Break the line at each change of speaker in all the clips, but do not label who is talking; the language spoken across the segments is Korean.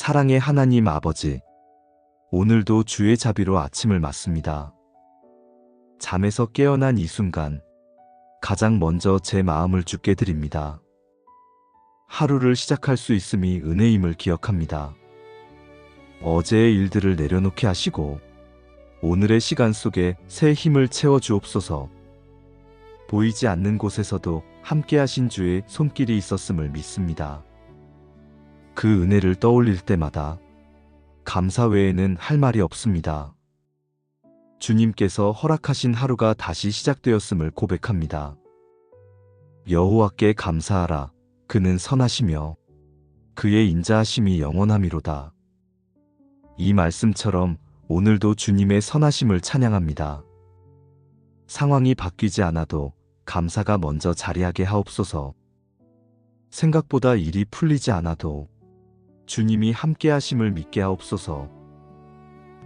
사랑의 하나님 아버지, 오늘도 주의 자비로 아침을 맞습니다. 잠에서 깨어난 이 순간, 가장 먼저 제 마음을 주께 드립니다. 하루를 시작할 수 있음이 은혜임을 기억합니다. 어제의 일들을 내려놓게 하시고, 오늘의 시간 속에 새 힘을 채워 주옵소서. 보이지 않는 곳에서도 함께 하신 주의 손길이 있었음을 믿습니다. 그 은혜를 떠올릴 때마다 감사 외에는 할 말이 없습니다. 주님께서 허락하신 하루가 다시 시작되었음을 고백합니다. 여호와께 감사하라. 그는 선하시며 그의 인자하심이 영원함이로다. 이 말씀처럼 오늘도 주님의 선하심을 찬양합니다. 상황이 바뀌지 않아도 감사가 먼저 자리하게 하옵소서. 생각보다 일이 풀리지 않아도 주님이 함께 하심을 믿게 하옵소서.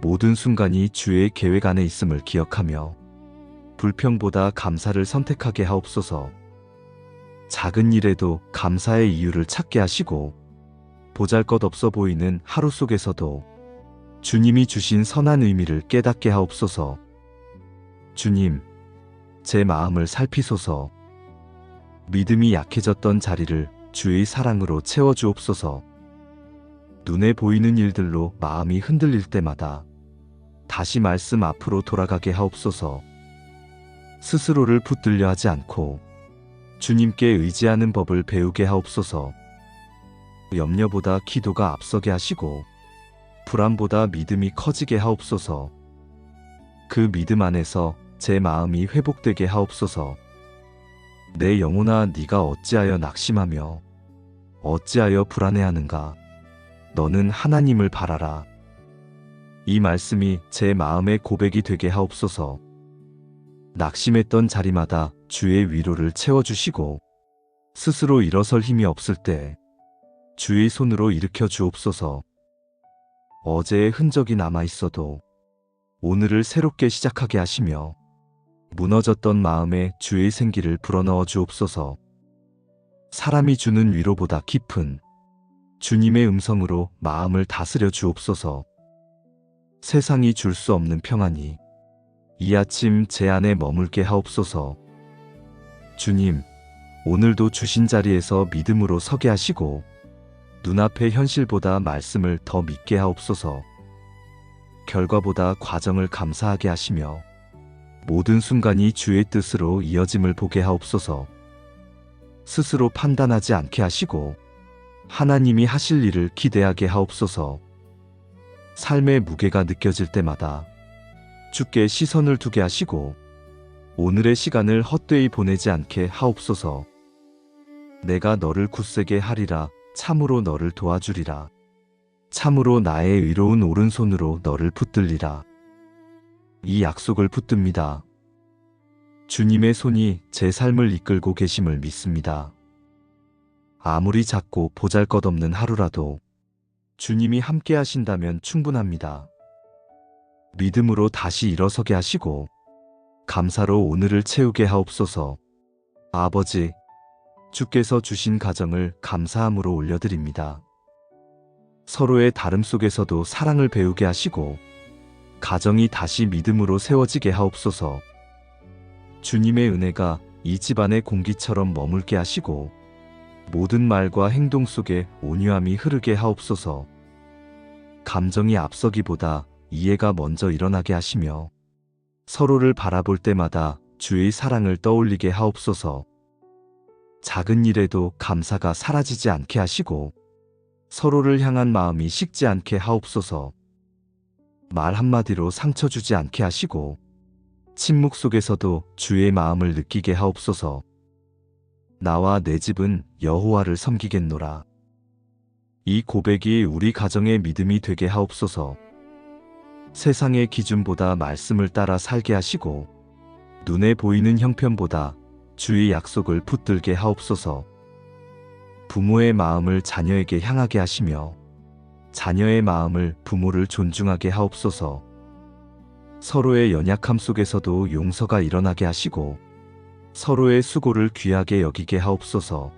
모든 순간이 주의 계획 안에 있음을 기억하며 불평보다 감사를 선택하게 하옵소서. 작은 일에도 감사의 이유를 찾게 하시고 보잘것없어 보이는 하루 속에서도 주님이 주신 선한 의미를 깨닫게 하옵소서. 주님, 제 마음을 살피소서. 믿음이 약해졌던 자리를 주의 사랑으로 채워주옵소서. 눈에 보이는 일들로 마음이 흔들릴 때마다 다시 말씀 앞으로 돌아가게 하옵소서. 스스로를 붙들려 하지 않고 주님께 의지하는 법을 배우게 하옵소서. 염려보다 기도가 앞서게 하시고 불안보다 믿음이 커지게 하옵소서. 그 믿음 안에서 제 마음이 회복되게 하옵소서. 내 영혼아, 네가 어찌하여 낙심하며 어찌하여 불안해하는가? 너는 하나님을 바라라. 이 말씀이 제 마음의 고백이 되게 하옵소서. 낙심했던 자리마다 주의 위로를 채워주시고 스스로 일어설 힘이 없을 때 주의 손으로 일으켜 주옵소서. 어제의 흔적이 남아있어도 오늘을 새롭게 시작하게 하시며 무너졌던 마음에 주의 생기를 불어넣어 주옵소서. 사람이 주는 위로보다 깊은 주님의 음성으로 마음을 다스려 주옵소서. 세상이 줄 수 없는 평안이 이 아침 제 안에 머물게 하옵소서. 주님, 오늘도 주신 자리에서 믿음으로 서게 하시고 눈앞의 현실보다 말씀을 더 믿게 하옵소서. 결과보다 과정을 감사하게 하시며 모든 순간이 주의 뜻으로 이어짐을 보게 하옵소서. 스스로 판단하지 않게 하시고 하나님이 하실 일을 기대하게 하옵소서. 삶의 무게가 느껴질 때마다 주께 시선을 두게 하시고 오늘의 시간을 헛되이 보내지 않게 하옵소서. 내가 너를 굳세게 하리라. 참으로 너를 도와주리라. 참으로 나의 의로운 오른손으로 너를 붙들리라. 이 약속을 붙듭니다. 주님의 손이 제 삶을 이끌고 계심을 믿습니다. 아무리 작고 보잘것없는 하루라도 주님이 함께 하신다면 충분합니다. 믿음으로 다시 일어서게 하시고 감사로 오늘을 채우게 하옵소서. 아버지, 주께서 주신 가정을 감사함으로 올려드립니다. 서로의 다름 속에서도 사랑을 배우게 하시고 가정이 다시 믿음으로 세워지게 하옵소서. 주님의 은혜가 이 집안의 공기처럼 머물게 하시고 모든 말과 행동 속에 온유함이 흐르게 하옵소서. 감정이 앞서기보다 이해가 먼저 일어나게 하시며 서로를 바라볼 때마다 주의 사랑을 떠올리게 하옵소서. 작은 일에도 감사가 사라지지 않게 하시고 서로를 향한 마음이 식지 않게 하옵소서. 말 한마디로 상처 주지 않게 하시고 침묵 속에서도 주의 마음을 느끼게 하옵소서. 나와 내 집은 여호와를 섬기겠노라. 이 고백이 우리 가정의 믿음이 되게 하옵소서. 세상의 기준보다 말씀을 따라 살게 하시고 눈에 보이는 형편보다 주의 약속을 붙들게 하옵소서. 부모의 마음을 자녀에게 향하게 하시며 자녀의 마음을 부모를 존중하게 하옵소서. 서로의 연약함 속에서도 용서가 일어나게 하시고 서로의 수고를 귀하게 여기게 하옵소서.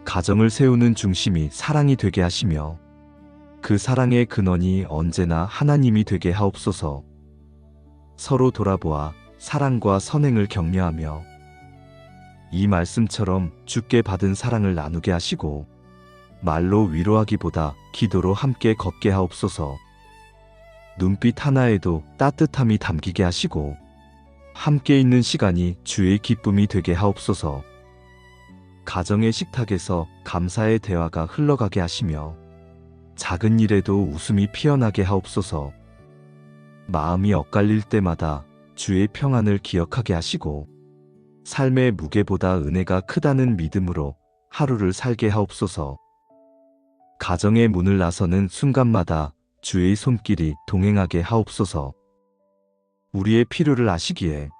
가정을 세우는 중심이 사랑이 되게 하시며 그 사랑의 근원이 언제나 하나님이 되게 하옵소서. 서로 돌아보아 사랑과 선행을 격려하며 이 말씀처럼 주께 받은 사랑을 나누게 하시고 말로 위로하기보다 기도로 함께 걷게 하옵소서. 눈빛 하나에도 따뜻함이 담기게 하시고 함께 있는 시간이 주의 기쁨이 되게 하옵소서. 가정의 식탁에서 감사의 대화가 흘러가게 하시며 작은 일에도 웃음이 피어나게 하옵소서. 마음이 엇갈릴 때마다 주의 평안을 기억하게 하시고 삶의 무게보다 은혜가 크다는 믿음으로 하루를 살게 하옵소서. 가정의 문을 나서는 순간마다 주의 손길이 동행하게 하옵소서. 우리의 필요를 아시기에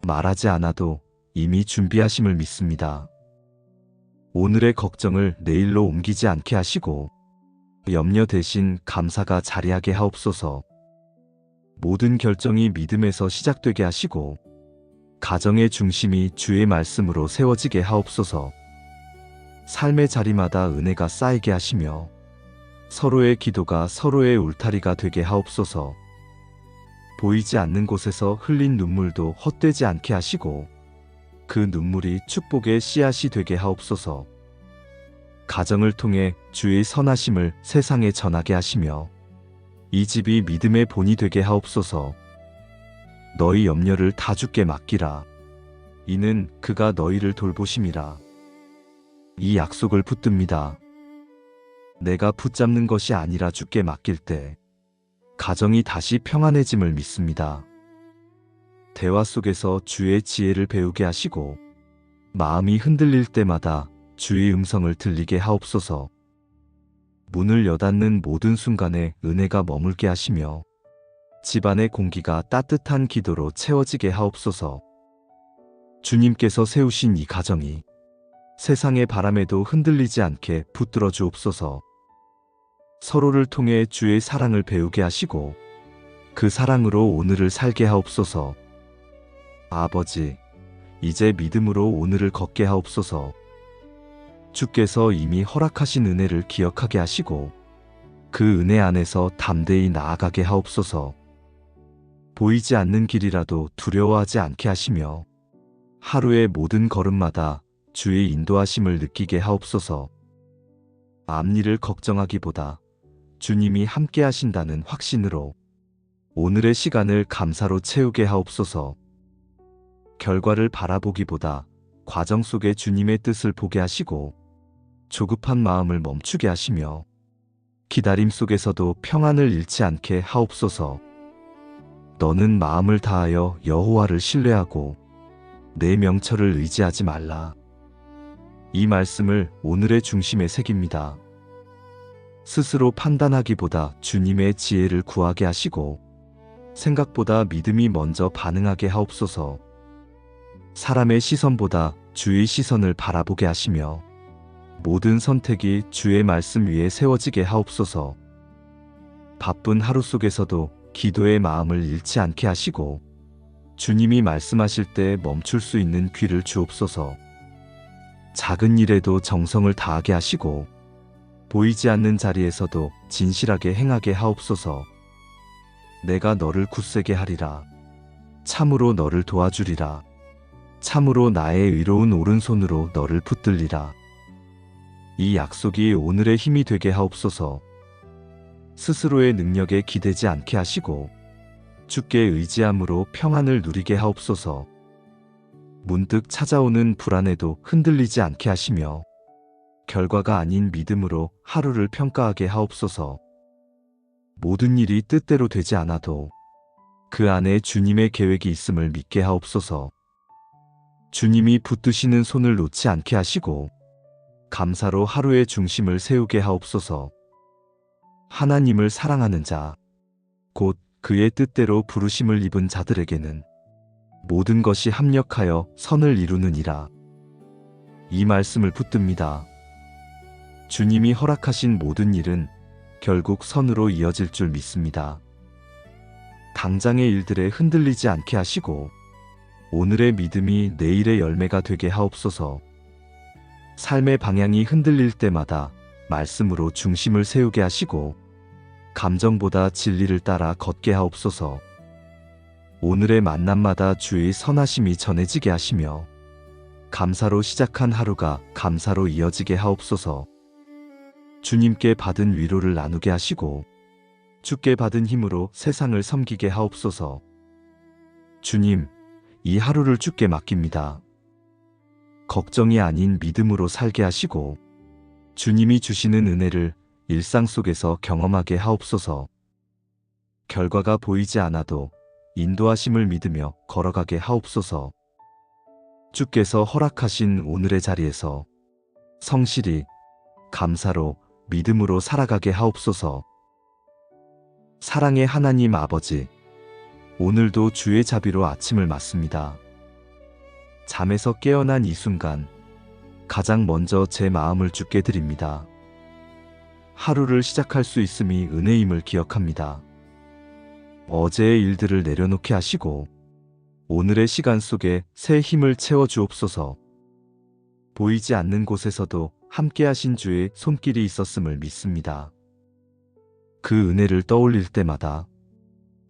말하지 않아도 이미 준비하심을 믿습니다. 오늘의 걱정을 내일로 옮기지 않게 하시고 염려 대신 감사가 자리하게 하옵소서. 모든 결정이 믿음에서 시작되게 하시고 가정의 중심이 주의 말씀으로 세워지게 하옵소서. 삶의 자리마다 은혜가 쌓이게 하시며 서로의 기도가 서로의 울타리가 되게 하옵소서. 보이지 않는 곳에서 흘린 눈물도 헛되지 않게 하시고 그 눈물이 축복의 씨앗이 되게 하옵소서. 가정을 통해 주의 선하심을 세상에 전하게 하시며 이 집이 믿음의 본이 되게 하옵소서. 너희 염려를 다 주께 맡기라. 이는 그가 너희를 돌보심이라. 이 약속을 붙듭니다. 내가 붙잡는 것이 아니라 주께 맡길 때 가정이 다시 평안해짐을 믿습니다. 대화 속에서 주의 지혜를 배우게 하시고 마음이 흔들릴 때마다 주의 음성을 들리게 하옵소서. 문을 여닫는 모든 순간에 은혜가 머물게 하시며 집안의 공기가 따뜻한 기도로 채워지게 하옵소서. 주님께서 세우신 이 가정이 세상의 바람에도 흔들리지 않게 붙들어 주옵소서. 서로를 통해 주의 사랑을 배우게 하시고 그 사랑으로 오늘을 살게 하옵소서. 아버지, 이제 믿음으로 오늘을 걷게 하옵소서. 주께서 이미 허락하신 은혜를 기억하게 하시고 그 은혜 안에서 담대히 나아가게 하옵소서. 보이지 않는 길이라도 두려워하지 않게 하시며 하루의 모든 걸음마다 주의 인도하심을 느끼게 하옵소서. 앞일을 걱정하기보다 주님이 함께 하신다는 확신으로 오늘의 시간을 감사로 채우게 하옵소서. 결과를 바라보기보다 과정 속에 주님의 뜻을 보게 하시고 조급한 마음을 멈추게 하시며 기다림 속에서도 평안을 잃지 않게 하옵소서. 너는 마음을 다하여 여호와를 신뢰하고 내 명철을 의지하지 말라. 이 말씀을 오늘의 중심에 새깁니다. 스스로 판단하기보다 주님의 지혜를 구하게 하시고 생각보다 믿음이 먼저 반응하게 하옵소서. 사람의 시선보다 주의 시선을 바라보게 하시며 모든 선택이 주의 말씀 위에 세워지게 하옵소서. 바쁜 하루 속에서도 기도의 마음을 잃지 않게 하시고 주님이 말씀하실 때 멈출 수 있는 귀를 주옵소서. 작은 일에도 정성을 다하게 하시고 보이지 않는 자리에서도 진실하게 행하게 하옵소서. 내가 너를 굳세게 하리라. 참으로 너를 도와주리라. 참으로 나의 의로운 오른손으로 너를 붙들리라. 이 약속이 오늘의 힘이 되게 하옵소서. 스스로의 능력에 기대지 않게 하시고 주께 의지함으로 평안을 누리게 하옵소서. 문득 찾아오는 불안에도 흔들리지 않게 하시며 결과가 아닌 믿음으로 하루를 평가하게 하옵소서. 모든 일이 뜻대로 되지 않아도 그 안에 주님의 계획이 있음을 믿게 하옵소서. 주님이 붙드시는 손을 놓지 않게 하시고 감사로 하루의 중심을 세우게 하옵소서. 하나님을 사랑하는 자, 곧 그의 뜻대로 부르심을 입은 자들에게는 모든 것이 합력하여 선을 이루느니라. 이 말씀을 붙듭니다. 주님이 허락하신 모든 일은 결국 선으로 이어질 줄 믿습니다. 당장의 일들에 흔들리지 않게 하시고 오늘의 믿음이 내일의 열매가 되게 하옵소서. 삶의 방향이 흔들릴 때마다 말씀으로 중심을 세우게 하시고 감정보다 진리를 따라 걷게 하옵소서. 오늘의 만남마다 주의 선하심이 전해지게 하시며 감사로 시작한 하루가 감사로 이어지게 하옵소서. 주님께 받은 위로를 나누게 하시고 주께 받은 힘으로 세상을 섬기게 하옵소서. 주님, 이 하루를 주께 맡깁니다. 걱정이 아닌 믿음으로 살게 하시고 주님이 주시는 은혜를 일상 속에서 경험하게 하옵소서. 결과가 보이지 않아도 인도하심을 믿으며 걸어가게 하옵소서. 주께서 허락하신 오늘의 자리에서 성실히 감사로 믿음으로 살아가게 하옵소서. 사랑의 하나님 아버지, 오늘도 주의 자비로 아침을 맞습니다. 잠에서 깨어난 이 순간 가장 먼저 제 마음을 주께 드립니다. 하루를 시작할 수 있음이 은혜임을 기억합니다. 어제의 일들을 내려놓게 하시고 오늘의 시간 속에 새 힘을 채워 주옵소서. 보이지 않는 곳에서도 함께 하신 주의 손길이 있었음을 믿습니다. 그 은혜를 떠올릴 때마다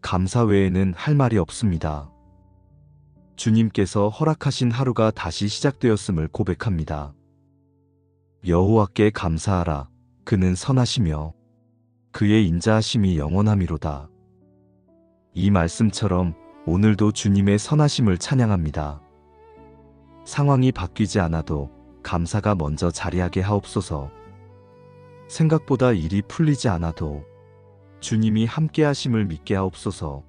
감사 외에는 할 말이 없습니다. 주님께서 허락하신 하루가 다시 시작되었음을 고백합니다. 여호와께 감사하라. 그는 선하시며 그의 인자하심이 영원하미로다. 이 말씀처럼 오늘도 주님의 선하심을 찬양합니다. 상황이 바뀌지 않아도 감사가 먼저 자리하게 하옵소서. 생각보다 일이 풀리지 않아도 주님이 함께 하심을 믿게 하옵소서.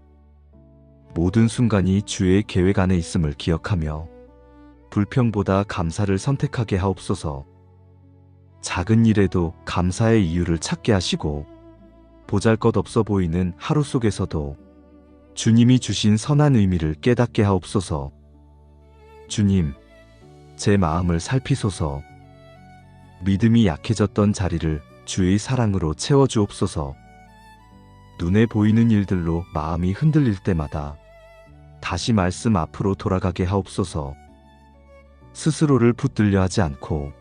모든 순간이 주의 계획 안에 있음을 기억하며 불평보다 감사를 선택하게 하옵소서. 작은 일에도 감사의 이유를 찾게 하시고 보잘것없어 보이는 하루 속에서도 주님이 주신 선한 의미를 깨닫게 하옵소서. 주님, 제 마음을 살피소서. 믿음이 약해졌던 자리를 주의 사랑으로 채워주옵소서. 눈에 보이는 일들로 마음이 흔들릴 때마다 다시 말씀 앞으로 돌아가게 하옵소서. 스스로를 붙들려 하지 않고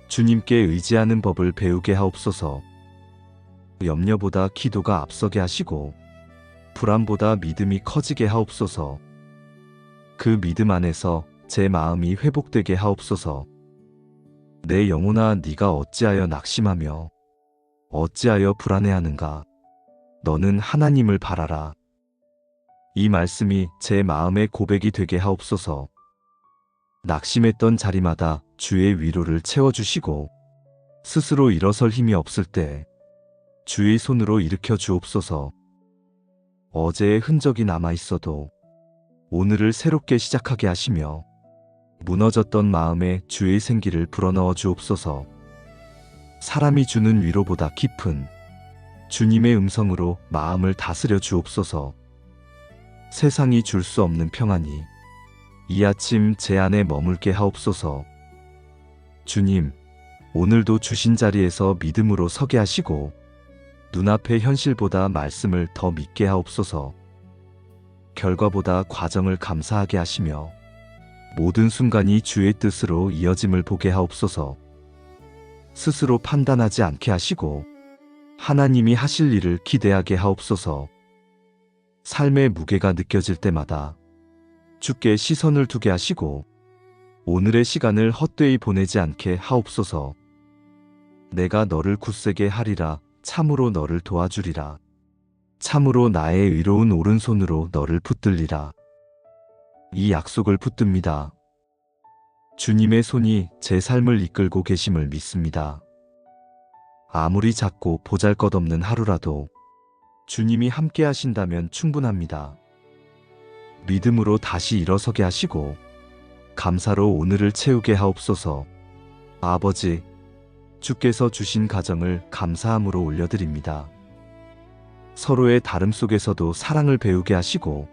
주님께 의지하는 법을 배우게 하옵소서. 염려보다 기도가 앞서게 하시고 불안보다 믿음이 커지게 하옵소서. 그 믿음 안에서 제 마음이 회복되게 하옵소서. 내 영혼아, 네가 어찌하여 낙심하며 어찌하여 불안해하는가? 너는 하나님을 바라라. 이 말씀이 제 마음의 고백이 되게 하옵소서. 낙심했던 자리마다 주의 위로를 채워주시고 스스로 일어설 힘이 없을 때 주의 손으로 일으켜 주옵소서. 어제의 흔적이 남아있어도 오늘을 새롭게 시작하게 하시며 무너졌던 마음에 주의 생기를 불어넣어 주옵소서. 사람이 주는 위로보다 깊은 주님의 음성으로 마음을 다스려 주옵소서. 세상이 줄 수 없는 평안이 이 아침 제 안에 머물게 하옵소서. 주님, 오늘도 주신 자리에서 믿음으로 서게 하시고 눈앞의 현실보다 말씀을 더 믿게 하옵소서. 결과보다 과정을 감사하게 하시며 모든 순간이 주의 뜻으로 이어짐을 보게 하옵소서. 스스로 판단하지 않게 하시고 하나님이 하실 일을 기대하게 하옵소서. 삶의 무게가 느껴질 때마다 주께 시선을 두게 하시고 오늘의 시간을 헛되이 보내지 않게 하옵소서. 내가 너를 굳세게 하리라. 참으로 너를 도와주리라. 참으로 나의 의로운 오른손으로 너를 붙들리라. 이 약속을 붙듭니다. 주님의 손이 제 삶을 이끌고 계심을 믿습니다. 아무리 작고 보잘것없는 하루라도 주님이 함께 하신다면 충분합니다. 믿음으로 다시 일어서게 하시고 감사로 오늘을 채우게 하옵소서. 아버지, 주께서 주신 가정을 감사함으로 올려드립니다. 서로의 다름 속에서도 사랑을 배우게 하시고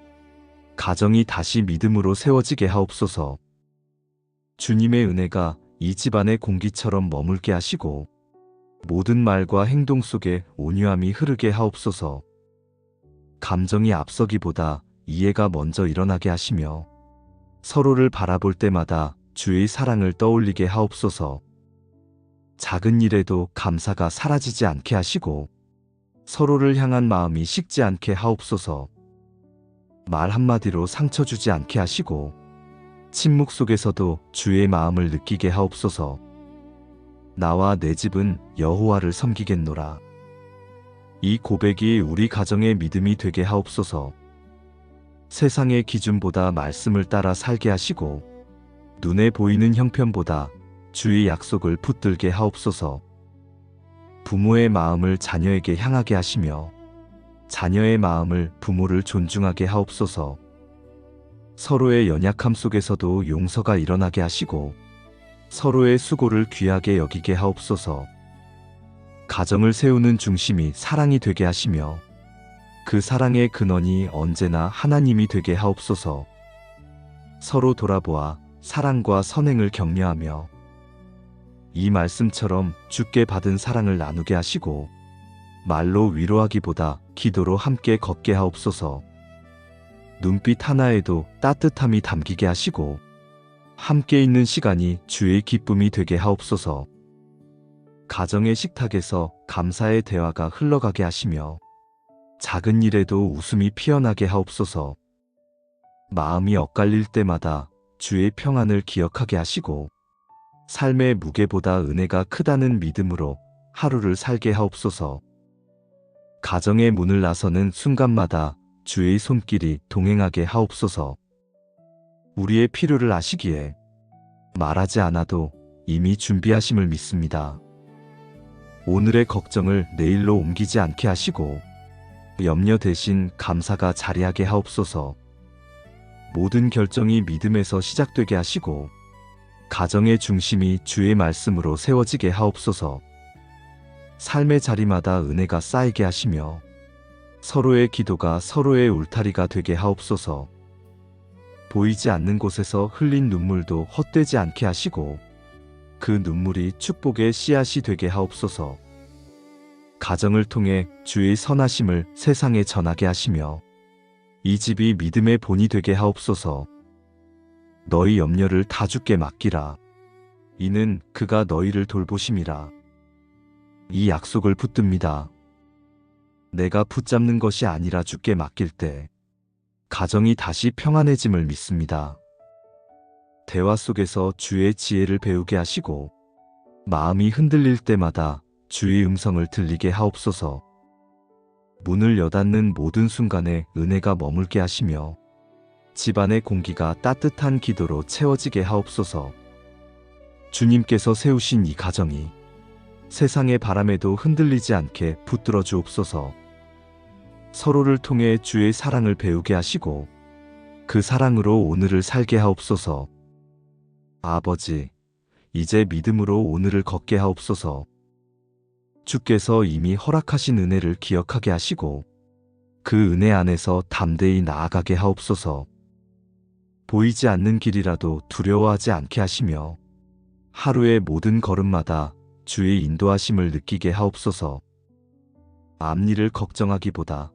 가정이 다시 믿음으로 세워지게 하옵소서. 주님의 은혜가 이 집안의 공기처럼 머물게 하시고 모든 말과 행동 속에 온유함이 흐르게 하옵소서. 감정이 앞서기보다 이해가 먼저 일어나게 하시며 서로를 바라볼 때마다 주의 사랑을 떠올리게 하옵소서. 작은 일에도 감사가 사라지지 않게 하시고 서로를 향한 마음이 식지 않게 하옵소서. 말 한마디로 상처 주지 않게 하시고 침묵 속에서도 주의 마음을 느끼게 하옵소서. 나와 내 집은 여호와를 섬기겠노라. 이 고백이 우리 가정의 믿음이 되게 하옵소서. 세상의 기준보다 말씀을 따라 살게 하시고 눈에 보이는 형편보다 주의 약속을 붙들게 하옵소서. 부모의 마음을 자녀에게 향하게 하시며 자녀의 마음을 부모를 존중하게 하옵소서. 서로의 연약함 속에서도 용서가 일어나게 하시고 서로의 수고를 귀하게 여기게 하옵소서. 가정을 세우는 중심이 사랑이 되게 하시며 그 사랑의 근원이 언제나 하나님이 되게 하옵소서. 서로 돌아보아 사랑과 선행을 격려하며 이 말씀처럼 주께 받은 사랑을 나누게 하시고 말로 위로하기보다 기도로 함께 걷게 하옵소서. 눈빛 하나에도 따뜻함이 담기게 하시고 함께 있는 시간이 주의 기쁨이 되게 하옵소서. 가정의 식탁에서 감사의 대화가 흘러가게 하시며 작은 일에도 웃음이 피어나게 하옵소서. 마음이 엇갈릴 때마다 주의 평안을 기억하게 하시고 삶의 무게보다 은혜가 크다는 믿음으로 하루를 살게 하옵소서. 가정의 문을 나서는 순간마다 주의 손길이 동행하게 하옵소서. 우리의 필요를 아시기에 말하지 않아도 이미 준비하심을 믿습니다. 오늘의 걱정을 내일로 옮기지 않게 하시고 염려 대신 감사가 자리하게 하옵소서. 모든 결정이 믿음에서 시작되게 하시고 가정의 중심이 주의 말씀으로 세워지게 하옵소서. 삶의 자리마다 은혜가 쌓이게 하시며 서로의 기도가 서로의 울타리가 되게 하옵소서. 보이지 않는 곳에서 흘린 눈물도 헛되지 않게 하시고 그 눈물이 축복의 씨앗이 되게 하옵소서. 가정을 통해 주의 선하심을 세상에 전하게 하시며 이 집이 믿음의 본이 되게 하옵소서. 너희 염려를 다 주께 맡기라. 이는 그가 너희를 돌보심이라. 이 약속을 붙듭니다. 내가 붙잡는 것이 아니라 주께 맡길 때 가정이 다시 평안해짐을 믿습니다. 대화 속에서 주의 지혜를 배우게 하시고 마음이 흔들릴 때마다 주의 음성을 들리게 하옵소서. 문을 여닫는 모든 순간에 은혜가 머물게 하시며 집안의 공기가 따뜻한 기도로 채워지게 하옵소서. 주님께서 세우신 이 가정이 세상의 바람에도 흔들리지 않게 붙들어 주옵소서. 서로를 통해 주의 사랑을 배우게 하시고 그 사랑으로 오늘을 살게 하옵소서. 아버지, 이제 믿음으로 오늘을 걷게 하옵소서. 주께서 이미 허락하신 은혜를 기억하게 하시고 그 은혜 안에서 담대히 나아가게 하옵소서. 보이지 않는 길이라도 두려워하지 않게 하시며 하루의 모든 걸음마다 주의 인도하심을 느끼게 하옵소서. 앞일을 걱정하기보다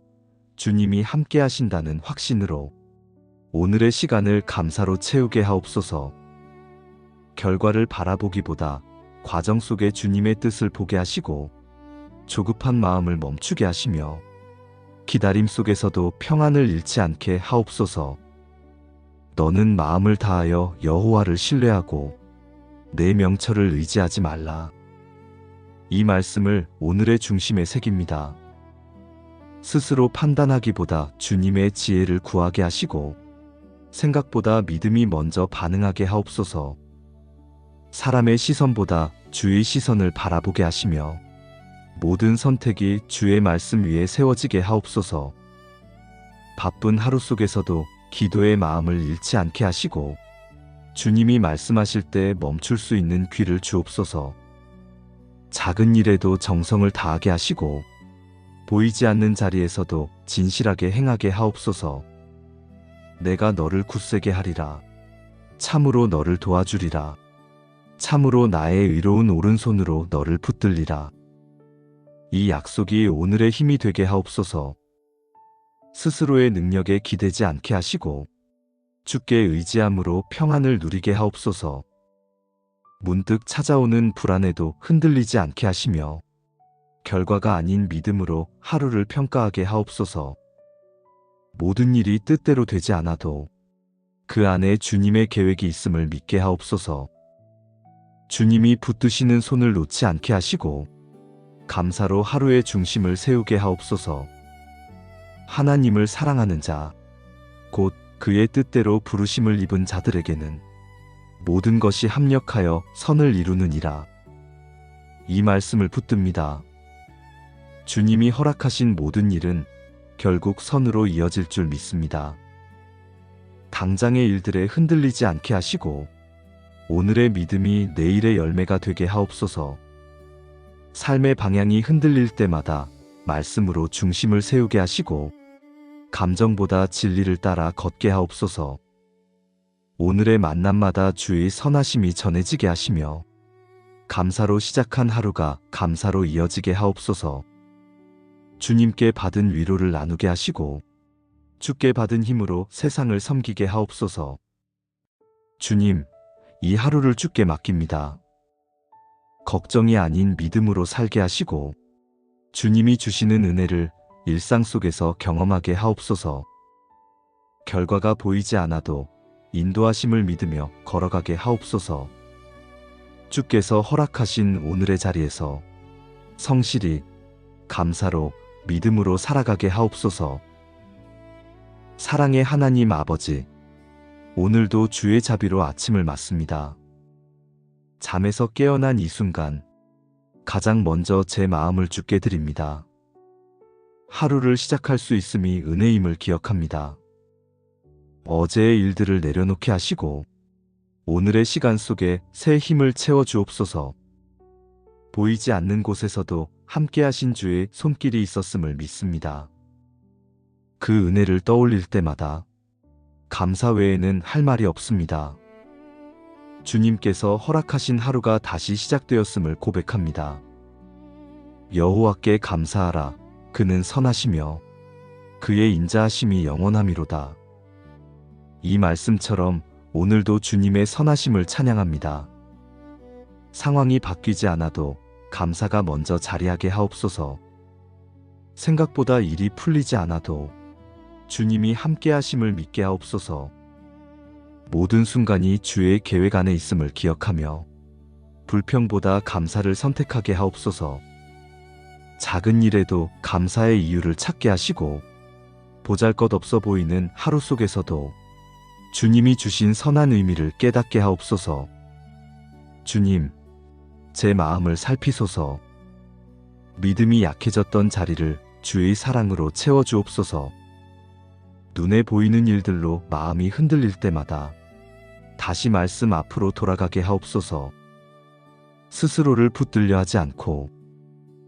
주님이 함께 하신다는 확신으로 오늘의 시간을 감사로 채우게 하옵소서. 결과를 바라보기보다 과정 속에 주님의 뜻을 보게 하시고 조급한 마음을 멈추게 하시며 기다림 속에서도 평안을 잃지 않게 하옵소서. 너는 마음을 다하여 여호와를 신뢰하고 내 명철을 의지하지 말라. 이 말씀을 오늘의 중심에 새깁니다. 스스로 판단하기보다 주님의 지혜를 구하게 하시고 생각보다 믿음이 먼저 반응하게 하옵소서. 사람의 시선보다 주의 시선을 바라보게 하시며 모든 선택이 주의 말씀 위에 세워지게 하옵소서. 바쁜 하루 속에서도 기도의 마음을 잃지 않게 하시고 주님이 말씀하실 때 멈출 수 있는 귀를 주옵소서. 작은 일에도 정성을 다하게 하시고 보이지 않는 자리에서도 진실하게 행하게 하옵소서. 내가 너를 굳세게 하리라. 참으로 너를 도와주리라. 참으로 나의 의로운 오른손으로 너를 붙들리라. 이 약속이 오늘의 힘이 되게 하옵소서. 스스로의 능력에 기대지 않게 하시고 주께 의지함으로 평안을 누리게 하옵소서. 문득 찾아오는 불안에도 흔들리지 않게 하시며 결과가 아닌 믿음으로 하루를 평가하게 하옵소서. 모든 일이 뜻대로 되지 않아도 그 안에 주님의 계획이 있음을 믿게 하옵소서. 주님이 붙드시는 손을 놓지 않게 하시고 감사로 하루의 중심을 세우게 하옵소서. 하나님을 사랑하는 자, 곧 그의 뜻대로 부르심을 입은 자들에게는 모든 것이 합력하여 선을 이루느니라. 이 말씀을 붙듭니다. 주님이 허락하신 모든 일은 결국 선으로 이어질 줄 믿습니다. 당장의 일들에 흔들리지 않게 하시고 오늘의 믿음이 내일의 열매가 되게 하옵소서. 삶의 방향이 흔들릴 때마다 말씀으로 중심을 세우게 하시고 감정보다 진리를 따라 걷게 하옵소서. 오늘의 만남마다 주의 선하심이 전해지게 하시며 감사로 시작한 하루가 감사로 이어지게 하옵소서. 주님께 받은 위로를 나누게 하시고 주께 받은 힘으로 세상을 섬기게 하옵소서. 주님, 이 하루를 주께 맡깁니다. 걱정이 아닌 믿음으로 살게 하시고 주님이 주시는 은혜를 일상 속에서 경험하게 하옵소서. 결과가 보이지 않아도 인도하심을 믿으며 걸어가게 하옵소서. 주께서 허락하신 오늘의 자리에서 성실히 감사로 믿음으로 살아가게 하옵소서. 사랑의 하나님 아버지, 오늘도 주의 자비로 아침을 맞습니다. 잠에서 깨어난 이 순간 가장 먼저 제 마음을 주께 드립니다. 하루를 시작할 수 있음이 은혜임을 기억합니다. 어제의 일들을 내려놓게 하시고 오늘의 시간 속에 새 힘을 채워 주옵소서. 보이지 않는 곳에서도 함께 하신 주의 손길이 있었음을 믿습니다. 그 은혜를 떠올릴 때마다 감사 외에는 할 말이 없습니다. 주님께서 허락하신 하루가 다시 시작되었음을 고백합니다. 여호와께 감사하라. 그는 선하시며 그의 인자하심이 영원함이로다. 이 말씀처럼 오늘도 주님의 선하심을 찬양합니다. 상황이 바뀌지 않아도 감사가 먼저 자리하게 하옵소서. 생각보다 일이 풀리지 않아도 주님이 함께 하심을 믿게 하옵소서. 모든 순간이 주의 계획 안에 있음을 기억하며 불평보다 감사를 선택하게 하옵소서. 작은 일에도 감사의 이유를 찾게 하시고 보잘것없어 보이는 하루 속에서도 주님이 주신 선한 의미를 깨닫게 하옵소서. 주님, 제 마음을 살피소서. 믿음이 약해졌던 자리를 주의 사랑으로 채워주옵소서. 눈에 보이는 일들로 마음이 흔들릴 때마다 다시 말씀 앞으로 돌아가게 하옵소서. 스스로를 붙들려 하지 않고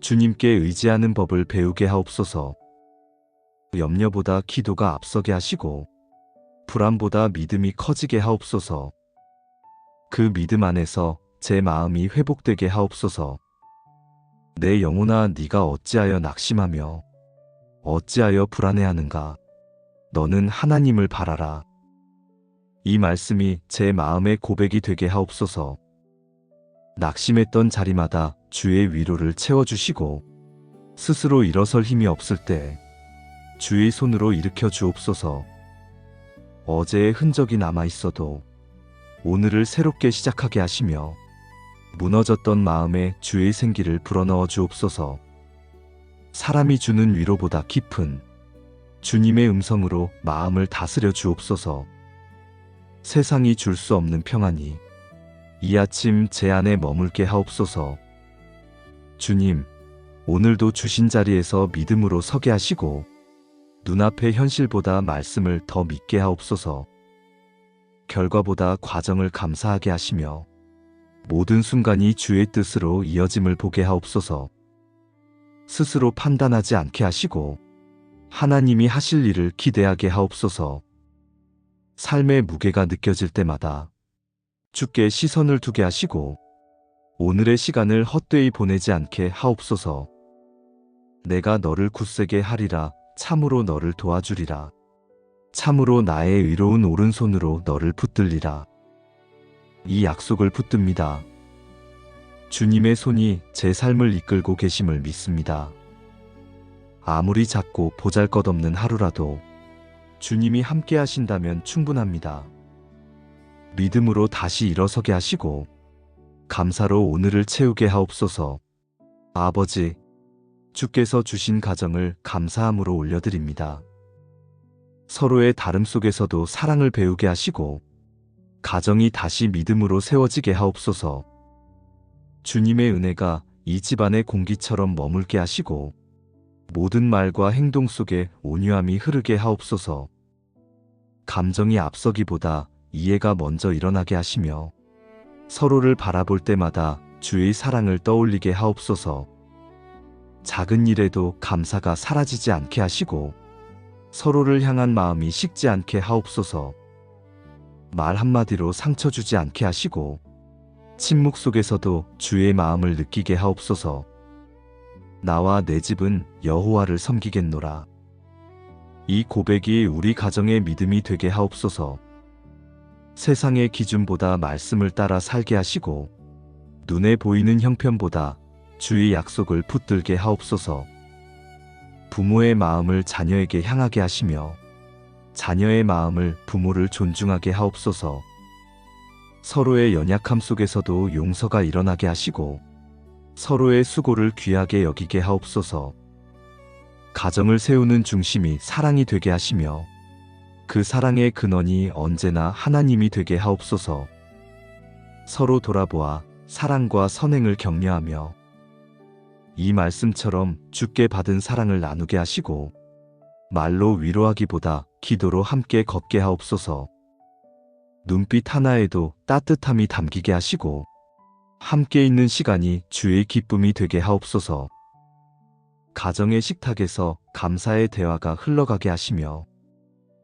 주님께 의지하는 법을 배우게 하옵소서. 염려보다 기도가 앞서게 하시고 불안보다 믿음이 커지게 하옵소서. 그 믿음 안에서 제 마음이 회복되게 하옵소서. 내 영혼아, 네가 어찌하여 낙심하며 어찌하여 불안해하는가? 너는 하나님을 바라라. 이 말씀이 제 마음의 고백이 되게 하옵소서. 낙심했던 자리마다 주의 위로를 채워주시고 스스로 일어설 힘이 없을 때 주의 손으로 일으켜 주옵소서. 어제의 흔적이 남아있어도 오늘을 새롭게 시작하게 하시며 무너졌던 마음에 주의 생기를 불어넣어 주옵소서. 사람이 주는 위로보다 깊은 주님의 음성으로 마음을 다스려 주옵소서. 세상이 줄 수 없는 평안이 이 아침 제 안에 머물게 하옵소서. 주님, 오늘도 주신 자리에서 믿음으로 서게 하시고 눈앞의 현실보다 말씀을 더 믿게 하옵소서. 결과보다 과정을 감사하게 하시며 모든 순간이 주의 뜻으로 이어짐을 보게 하옵소서. 스스로 판단하지 않게 하시고 하나님이 하실 일을 기대하게 하옵소서. 삶의 무게가 느껴질 때마다 주께 시선을 두게 하시고 오늘의 시간을 헛되이 보내지 않게 하옵소서. 내가 너를 굳세게 하리라. 참으로 너를 도와주리라. 참으로 나의 의로운 오른손으로 너를 붙들리라. 이 약속을 붙듭니다. 주님의 손이 제 삶을 이끌고 계심을 믿습니다. 아무리 작고 보잘것없는 하루라도 주님이 함께 하신다면 충분합니다. 믿음으로 다시 일어서게 하시고 감사로 오늘을 채우게 하옵소서. 아버지, 주께서 주신 가정을 감사함으로 올려드립니다. 서로의 다름 속에서도 사랑을 배우게 하시고 가정이 다시 믿음으로 세워지게 하옵소서. 주님의 은혜가 이 집안의 공기처럼 머물게 하시고 모든 말과 행동 속에 온유함이 흐르게 하옵소서. 감정이 앞서기보다 이해가 먼저 일어나게 하시며 서로를 바라볼 때마다 주의 사랑을 떠올리게 하옵소서. 작은 일에도 감사가 사라지지 않게 하시고 서로를 향한 마음이 식지 않게 하옵소서. 말 한마디로 상처 주지 않게 하시고 침묵 속에서도 주의 마음을 느끼게 하옵소서. 나와 내 집은 여호와를 섬기겠노라. 이 고백이 우리 가정의 믿음이 되게 하옵소서. 세상의 기준보다 말씀을 따라 살게 하시고 눈에 보이는 형편보다 주의 약속을 붙들게 하옵소서. 부모의 마음을 자녀에게 향하게 하시며 자녀의 마음을 부모를 존중하게 하옵소서. 서로의 연약함 속에서도 용서가 일어나게 하시고 서로의 수고를 귀하게 여기게 하옵소서. 가정을 세우는 중심이 사랑이 되게 하시며 그 사랑의 근원이 언제나 하나님이 되게 하옵소서. 서로 돌아보아 사랑과 선행을 격려하며 이 말씀처럼 주께 받은 사랑을 나누게 하시고 말로 위로하기보다 기도로 함께 걷게 하옵소서. 눈빛 하나에도 따뜻함이 담기게 하시고 함께 있는 시간이 주의 기쁨이 되게 하옵소서. 가정의 식탁에서 감사의 대화가 흘러가게 하시며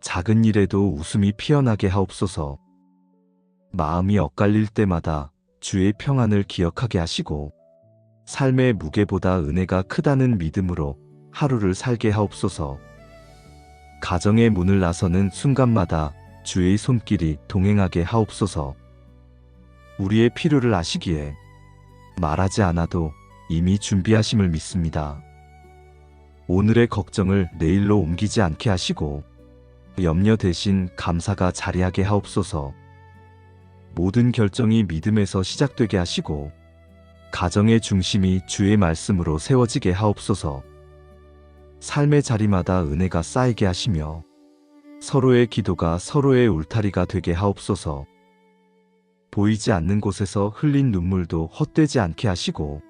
작은 일에도 웃음이 피어나게 하옵소서. 마음이 엇갈릴 때마다 주의 평안을 기억하게 하시고 삶의 무게보다 은혜가 크다는 믿음으로 하루를 살게 하옵소서. 가정의 문을 나서는 순간마다 주의 손길이 동행하게 하옵소서. 우리의 필요를 아시기에 말하지 않아도 이미 준비하심을 믿습니다. 오늘의 걱정을 내일로 옮기지 않게 하시고 염려 대신 감사가 자리하게 하옵소서. 모든 결정이 믿음에서 시작되게 하시고 가정의 중심이 주의 말씀으로 세워지게 하옵소서. 삶의 자리마다 은혜가 쌓이게 하시며 서로의 기도가 서로의 울타리가 되게 하옵소서. 보이지 않는 곳에서 흘린 눈물도 헛되지 않게 하시고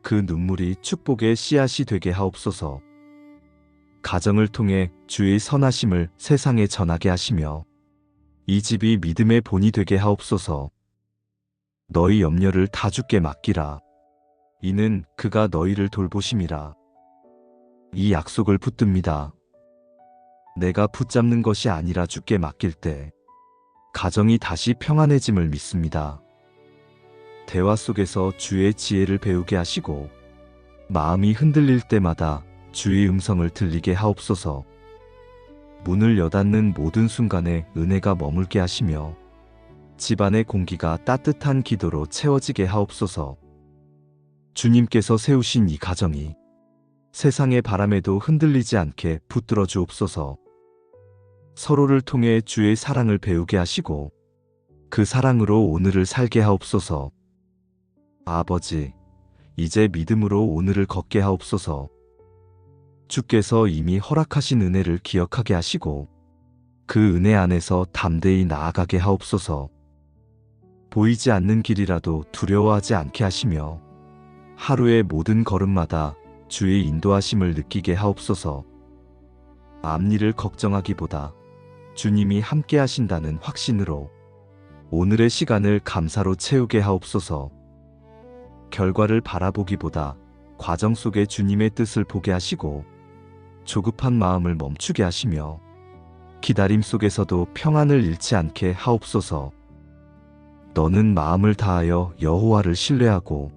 그 눈물이 축복의 씨앗이 되게 하옵소서. 가정을 통해 주의 선하심을 세상에 전하게 하시며 이 집이 믿음의 본이 되게 하옵소서. 너희 염려를 다 주께 맡기라. 이는 그가 너희를 돌보심이라. 이 약속을 붙듭니다. 내가 붙잡는 것이 아니라 주께 맡길 때 가정이 다시 평안해짐을 믿습니다. 대화 속에서 주의 지혜를 배우게 하시고 마음이 흔들릴 때마다 주의 음성을 들리게 하옵소서. 문을 여닫는 모든 순간에 은혜가 머물게 하시며 집안의 공기가 따뜻한 기도로 채워지게 하옵소서. 주님께서 세우신 이 가정이 세상의 바람에도 흔들리지 않게 붙들어 주옵소서. 서로를 통해 주의 사랑을 배우게 하시고 그 사랑으로 오늘을 살게 하옵소서. 아버지, 이제 믿음으로 오늘을 걷게 하옵소서. 주께서 이미 허락하신 은혜를 기억하게 하시고 그 은혜 안에서 담대히 나아가게 하옵소서. 보이지 않는 길이라도 두려워하지 않게 하시며 하루의 모든 걸음마다 주의 인도하심을 느끼게 하옵소서. 앞일을 걱정하기보다 주님이 함께 하신다는 확신으로 오늘의 시간을 감사로 채우게 하옵소서. 결과를 바라보기보다 과정 속에 주님의 뜻을 보게 하시고 조급한 마음을 멈추게 하시며 기다림 속에서도 평안을 잃지 않게 하옵소서. 너는 마음을 다하여 여호와를 신뢰하고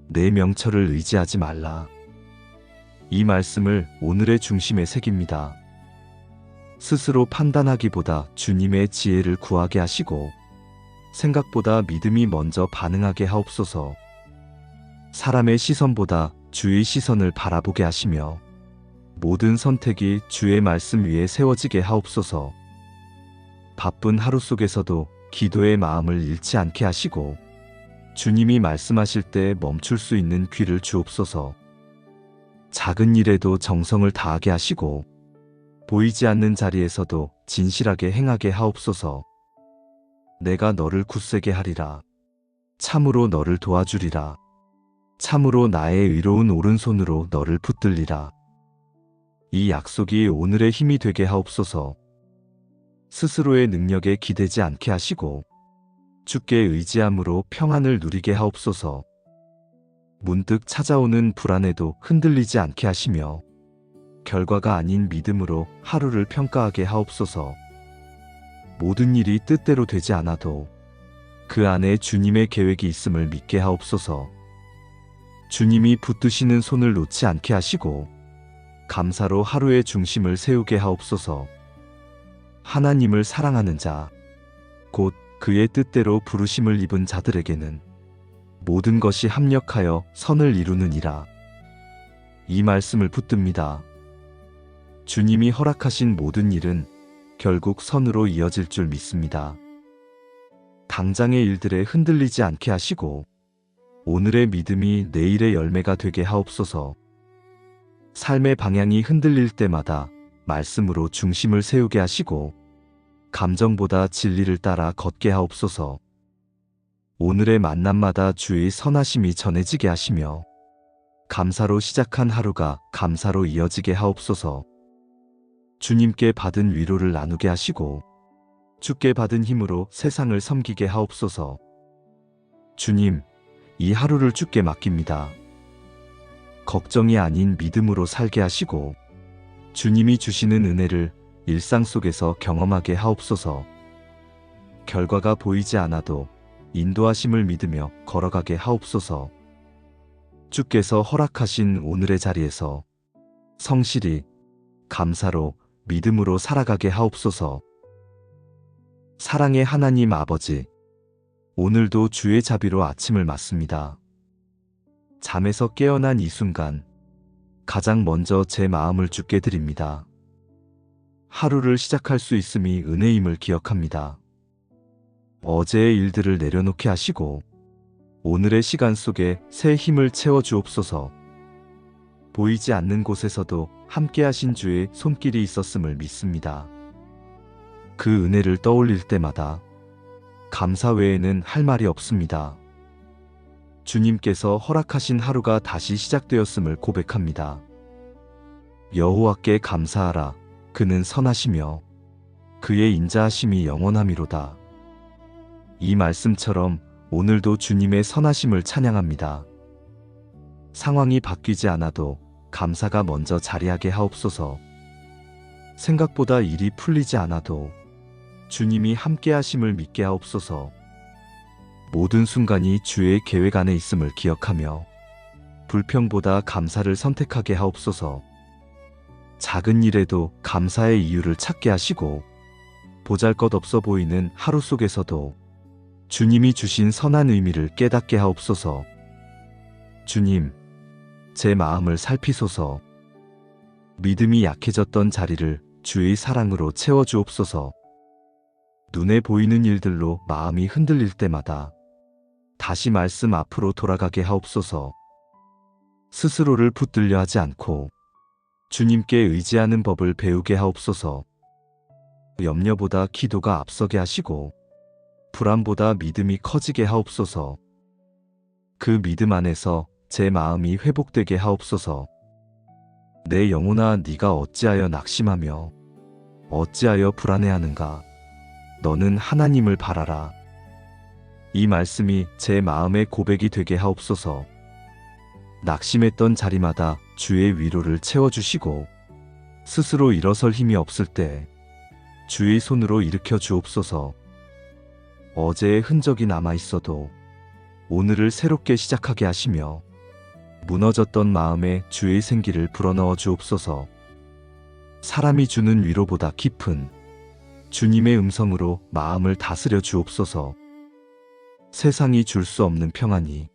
내 명철을 의지하지 말라. 이 말씀을 오늘의 중심에 새깁니다. 스스로 판단하기보다 주님의 지혜를 구하게 하시고 생각보다 믿음이 먼저 반응하게 하옵소서. 사람의 시선보다 주의 시선을 바라보게 하시며 모든 선택이 주의 말씀 위에 세워지게 하옵소서. 바쁜 하루 속에서도 기도의 마음을 잃지 않게 하시고 주님이 말씀하실 때 멈출 수 있는 귀를 주옵소서. 작은 일에도 정성을 다하게 하시고 보이지 않는 자리에서도 진실하게 행하게 하옵소서. 내가 너를 굳세게 하리라. 참으로 너를 도와주리라. 참으로 나의 의로운 오른손으로 너를 붙들리라. 이 약속이 오늘의 힘이 되게 하옵소서. 스스로의 능력에 기대지 않게 하시고 주께 의지함으로 평안을 누리게 하옵소서. 문득 찾아오는 불안에도 흔들리지 않게 하시며 결과가 아닌 믿음으로 하루를 평가하게 하옵소서. 모든 일이 뜻대로 되지 않아도 그 안에 주님의 계획이 있음을 믿게 하옵소서. 주님이 붙드시는 손을 놓지 않게 하시고 감사로 하루의 중심을 세우게 하옵소서. 하나님을 사랑하는 자, 곧 그의 뜻대로 부르심을 입은 자들에게는 모든 것이 합력하여 선을 이루느니라. 이 말씀을 붙듭니다. 주님이 허락하신 모든 일은 결국 선으로 이어질 줄 믿습니다. 당장의 일들에 흔들리지 않게 하시고 오늘의 믿음이 내일의 열매가 되게 하옵소서. 삶의 방향이 흔들릴 때마다 말씀으로 중심을 세우게 하시고 감정보다 진리를 따라 걷게 하옵소서. 오늘의 만남마다 주의 선하심이 전해지게 하시며 감사로 시작한 하루가 감사로 이어지게 하옵소서. 주님께 받은 위로를 나누게 하시고 주께 받은 힘으로 세상을 섬기게 하옵소서. 주님, 이 하루를 주께 맡깁니다. 걱정이 아닌 믿음으로 살게 하시고 주님이 주시는 은혜를 일상 속에서 경험하게 하옵소서. 결과가 보이지 않아도 인도하심을 믿으며 걸어가게 하옵소서. 주께서 허락하신 오늘의 자리에서 성실히 감사로 믿음으로 살아가게 하옵소서. 사랑의 하나님 아버지, 오늘도 주의 자비로 아침을 맞습니다. 잠에서 깨어난 이 순간 가장 먼저 제 마음을 주께 드립니다. 하루를 시작할 수 있음이 은혜임을 기억합니다. 어제의 일들을 내려놓게 하시고 오늘의 시간 속에 새 힘을 채워 주옵소서. 보이지 않는 곳에서도 함께 하신 주의 손길이 있었음을 믿습니다. 그 은혜를 떠올릴 때마다 감사 외에는 할 말이 없습니다. 주님께서 허락하신 하루가 다시 시작되었음을 고백합니다. 여호와께 감사하라. 그는 선하시며 그의 인자하심이 영원함이로다. 이 말씀처럼 오늘도 주님의 선하심을 찬양합니다. 상황이 바뀌지 않아도 감사가 먼저 자리하게 하옵소서. 생각보다 일이 풀리지 않아도 주님이 함께 하심을 믿게 하옵소서. 모든 순간이 주의 계획 안에 있음을 기억하며 불평보다 감사를 선택하게 하옵소서. 작은 일에도 감사의 이유를 찾게 하시고 보잘것없어 보이는 하루 속에서도 주님이 주신 선한 의미를 깨닫게 하옵소서. 주님, 제 마음을 살피소서. 믿음이 약해졌던 자리를 주의 사랑으로 채워주옵소서. 눈에 보이는 일들로 마음이 흔들릴 때마다 다시 말씀 앞으로 돌아가게 하옵소서. 스스로를 붙들려 하지 않고 주님께 의지하는 법을 배우게 하옵소서. 염려보다 기도가 앞서게 하시고 불안보다 믿음이 커지게 하옵소서. 그 믿음 안에서 제 마음이 회복되게 하옵소서. 내 영혼아, 네가 어찌하여 낙심하며 어찌하여 불안해하는가? 너는 하나님을 바라라. 이 말씀이 제 마음의 고백이 되게 하옵소서. 낙심했던 자리마다 주의 위로를 채워주시고 스스로 일어설 힘이 없을 때 주의 손으로 일으켜 주옵소서. 어제의 흔적이 남아있어도 오늘을 새롭게 시작하게 하시며 무너졌던 마음에 주의 생기를 불어넣어 주옵소서. 사람이 주는 위로보다 깊은 주님의 음성으로 마음을 다스려 주옵소서. 세상이 줄 수 없는 평안이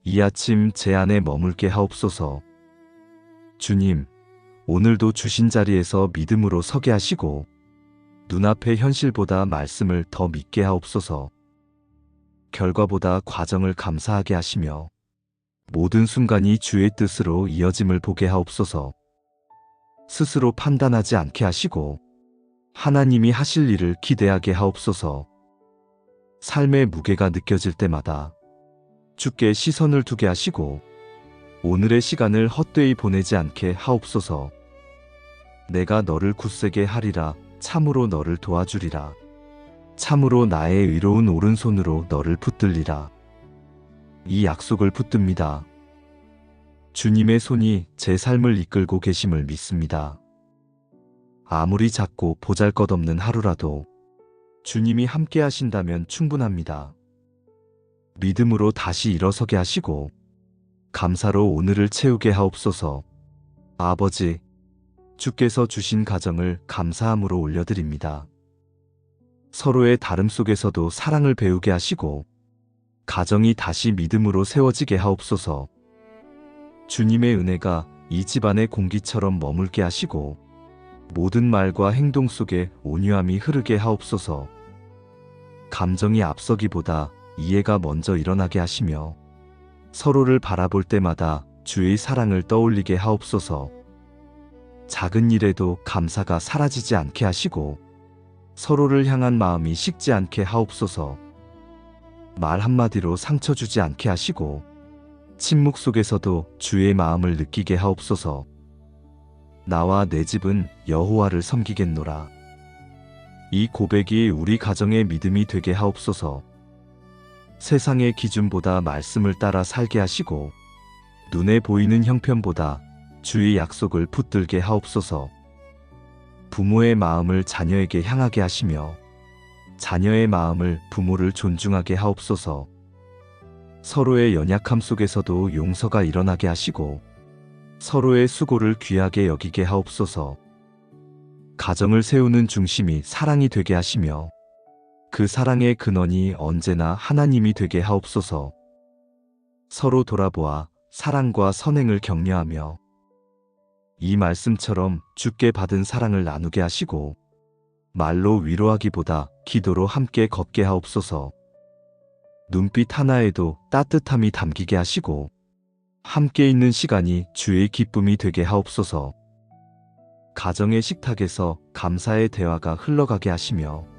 이 아침 제 안에 머물게 하옵소서. 주님, 오늘도 주신 자리에서 믿음으로 서게 하시고 눈앞의 현실보다 말씀을 더 믿게 하옵소서. 결과보다 과정을 감사하게 하시며 모든 순간이 주의 뜻으로 이어짐을 보게 하옵소서. 스스로 판단하지 않게 하시고 하나님이 하실 일을 기대하게 하옵소서. 삶의 무게가 느껴질 때마다 주께 시선을 두게 하시고 오늘의 시간을 헛되이 보내지 않게 하옵소서. 내가 너를 굳세게 하리라. 참으로 너를 도와주리라. 참으로 나의 의로운 오른손으로 너를 붙들리라. 이 약속을 붙듭니다. 주님의 손이 제 삶을 이끌고 계심을 믿습니다. 아무리 작고 보잘것없는 하루라도 주님이 함께 하신다면 충분합니다. 믿음으로 다시 일어서게 하시고 감사로 오늘을 채우게 하옵소서. 아버지, 주께서 주신 가정을 감사함으로 올려드립니다. 서로의 다름 속에서도 사랑을 배우게 하시고 가정이 다시 믿음으로 세워지게 하옵소서. 주님의 은혜가 이 집안의 공기처럼 머물게 하시고 모든 말과 행동 속에 온유함이 흐르게 하옵소서. 감정이 앞서기보다 이해가 먼저 일어나게 하시며 서로를 바라볼 때마다 주의 사랑을 떠올리게 하옵소서. 작은 일에도 감사가 사라지지 않게 하시고 서로를 향한 마음이 식지 않게 하옵소서. 말 한마디로 상처 주지 않게 하시고 침묵 속에서도 주의 마음을 느끼게 하옵소서. 나와 내 집은 여호와를 섬기겠노라. 이 고백이 우리 가정의 믿음이 되게 하옵소서. 세상의 기준보다 말씀을 따라 살게 하시고 눈에 보이는 형편보다 주의 약속을 붙들게 하옵소서. 부모의 마음을 자녀에게 향하게 하시며 자녀의 마음을 부모를 존중하게 하옵소서. 서로의 연약함 속에서도 용서가 일어나게 하시고 서로의 수고를 귀하게 여기게 하옵소서. 가정을 세우는 중심이 사랑이 되게 하시며 그 사랑의 근원이 언제나 하나님이 되게 하옵소서. 서로 돌아보아 사랑과 선행을 격려하며 이 말씀처럼 주께 받은 사랑을 나누게 하시고 말로 위로하기보다 기도로 함께 걷게 하옵소서. 눈빛 하나에도 따뜻함이 담기게 하시고 함께 있는 시간이 주의 기쁨이 되게 하옵소서. 가정의 식탁에서 감사의 대화가 흘러가게 하시며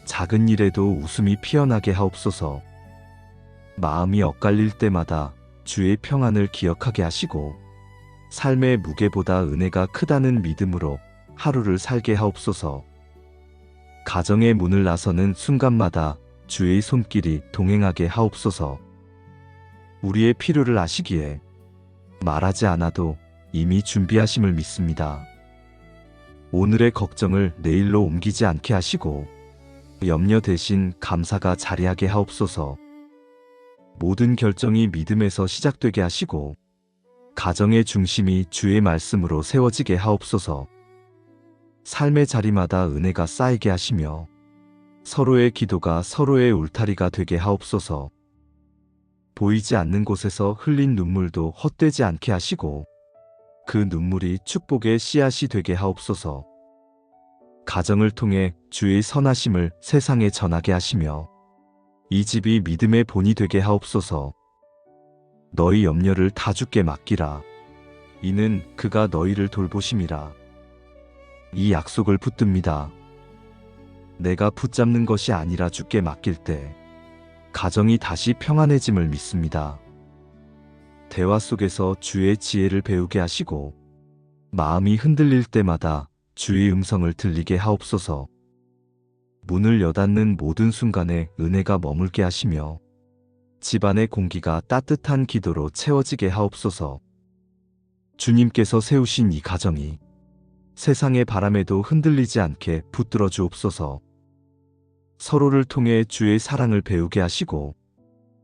작은 일에도 웃음이 피어나게 하옵소서. 마음이 엇갈릴 때마다 주의 평안을 기억하게 하시고 삶의 무게보다 은혜가 크다는 믿음으로 하루를 살게 하옵소서. 가정의 문을 나서는 순간마다 주의 손길이 동행하게 하옵소서. 우리의 필요를 아시기에 말하지 않아도 이미 준비하심을 믿습니다. 오늘의 걱정을 내일로 옮기지 않게 하시고 염려 대신 감사가 자리하게 하옵소서. 모든 결정이 믿음에서 시작되게 하시고 가정의 중심이 주의 말씀으로 세워지게 하옵소서. 삶의 자리마다 은혜가 쌓이게 하시며 서로의 기도가 서로의 울타리가 되게 하옵소서. 보이지 않는 곳에서 흘린 눈물도 헛되지 않게 하시고 그 눈물이 축복의 씨앗이 되게 하옵소서. 가정을 통해 주의 선하심을 세상에 전하게 하시며 이 집이 믿음의 본이 되게 하옵소서. 너희 염려를 다 주께 맡기라. 이는 그가 너희를 돌보심이라. 이 약속을 붙듭니다. 내가 붙잡는 것이 아니라 주께 맡길 때 가정이 다시 평안해짐을 믿습니다. 대화 속에서 주의 지혜를 배우게 하시고 마음이 흔들릴 때마다 주의 음성을 들리게 하옵소서. 문을 여닫는 모든 순간에 은혜가 머물게 하시며 집안의 공기가 따뜻한 기도로 채워지게 하옵소서. 주님께서 세우신 이 가정이 세상의 바람에도 흔들리지 않게 붙들어 주옵소서. 서로를 통해 주의 사랑을 배우게 하시고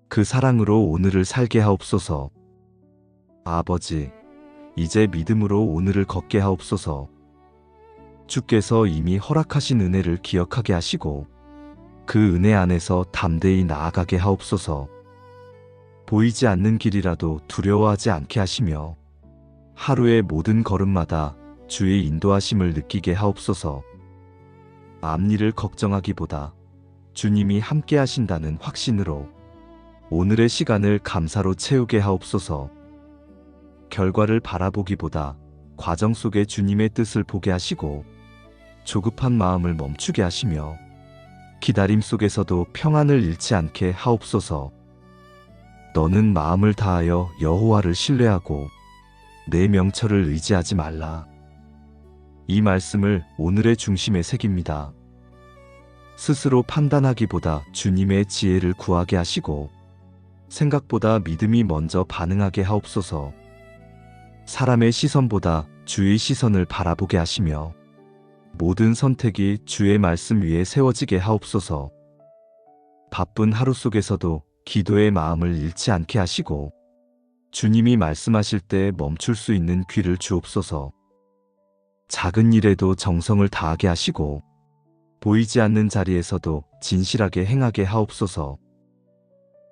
그 사랑으로 오늘을 살게 하옵소서. 아버지, 이제 믿음으로 오늘을 걷게 하옵소서. 주께서 이미 허락하신 은혜를 기억하게 하시고 그 은혜 안에서 담대히 나아가게 하옵소서. 보이지 않는 길이라도 두려워하지 않게 하시며 하루의 모든 걸음마다 주의 인도하심을 느끼게 하옵소서. 앞일을 걱정하기보다 주님이 함께 하신다는 확신으로 오늘의 시간을 감사로 채우게 하옵소서. 결과를 바라보기보다 과정 속에 주님의 뜻을 보게 하시고 조급한 마음을 멈추게 하시며 기다림 속에서도 평안을 잃지 않게 하옵소서. 너는 마음을 다하여 여호와를 신뢰하고 내 명철을 의지하지 말라. 이 말씀을 오늘의 중심에 새깁니다. 스스로 판단하기보다 주님의 지혜를 구하게 하시고 생각보다 믿음이 먼저 반응하게 하옵소서. 사람의 시선보다 주의 시선을 바라보게 하시며 모든 선택이 주의 말씀 위에 세워지게 하옵소서. 바쁜 하루 속에서도 기도의 마음을 잃지 않게 하시고 주님이 말씀하실 때 멈출 수 있는 귀를 주옵소서. 작은 일에도 정성을 다하게 하시고 보이지 않는 자리에서도 진실하게 행하게 하옵소서.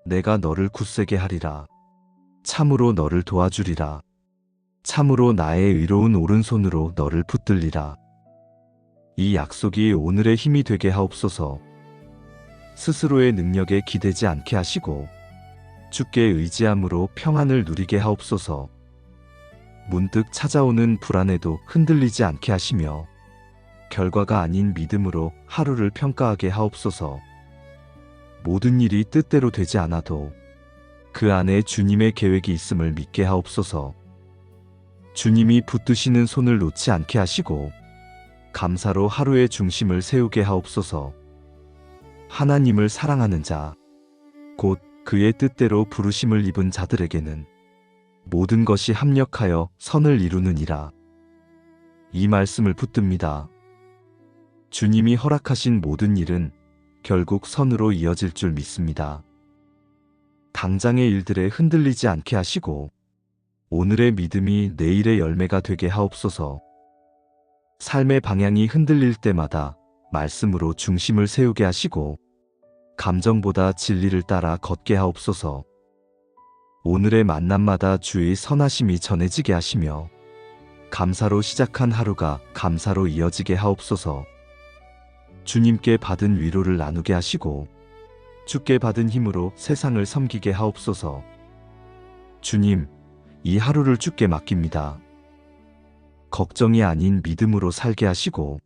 내가 너를 굳세게 하리라. 참으로 너를 도와주리라. 참으로 나의 의로운 오른손으로 너를 붙들리라. 이 약속이 오늘의 힘이 되게 하옵소서. 스스로의 능력에 기대지 않게 하시고 주께 의지함으로 평안을 누리게 하옵소서. 문득 찾아오는 불안에도 흔들리지 않게 하시며 결과가 아닌 믿음으로 하루를 평가하게 하옵소서. 모든 일이 뜻대로 되지 않아도 그 안에 주님의 계획이 있음을 믿게 하옵소서. 주님이 붙드시는 손을 놓지 않게 하시고 감사로 하루의 중심을 세우게 하옵소서. 하나님을 사랑하는 자, 곧 그의 뜻대로 부르심을 입은 자들에게는 모든 것이 합력하여 선을 이루느니라. 이 말씀을 붙듭니다. 주님이 허락하신 모든 일은 결국 선으로 이어질 줄 믿습니다. 당장의 일들에 흔들리지 않게 하시고 오늘의 믿음이 내일의 열매가 되게 하옵소서. 삶의 방향이 흔들릴 때마다 말씀으로 중심을 세우게 하시고 감정보다 진리를 따라 걷게 하옵소서. 오늘의 만남마다 주의 선하심이 전해지게 하시며 감사로 시작한 하루가 감사로 이어지게 하옵소서. 주님께 받은 위로를 나누게 하시고 주께 받은 힘으로 세상을 섬기게 하옵소서. 주님, 이 하루를 주께 맡깁니다. 걱정이 아닌 믿음으로 살게 하시고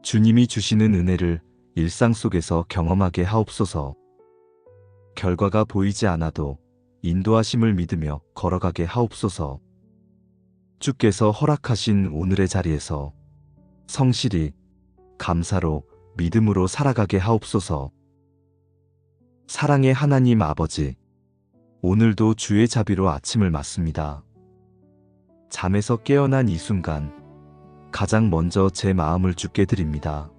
주님이 주시는 은혜를 일상 속에서 경험하게 하옵소서. 결과가 보이지 않아도 인도하심을 믿으며 걸어가게 하옵소서. 주께서 허락하신 오늘의 자리에서 성실히 감사로 믿음으로 살아가게 하옵소서. 사랑의 하나님 아버지, 오늘도 주의 자비로 아침을 맞습니다. 잠에서 깨어난 이 순간 가장 먼저 제 마음을 주께 드립니다.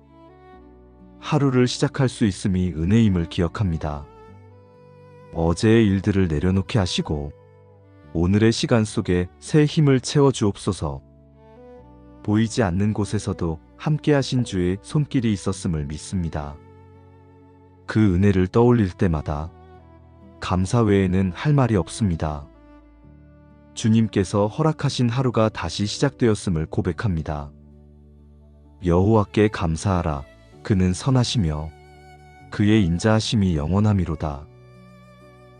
하루를 시작할 수 있음이 은혜임을 기억합니다. 어제의 일들을 내려놓게 하시고 오늘의 시간 속에 새 힘을 채워 주옵소서. 보이지 않는 곳에서도 함께 하신 주의 손길이 있었음을 믿습니다. 그 은혜를 떠올릴 때마다 감사 외에는 할 말이 없습니다. 주님께서 허락하신 하루가 다시 시작되었음을 고백합니다. 여호와께 감사하라. 그는 선하시며 그의 인자하심이 영원함이로다.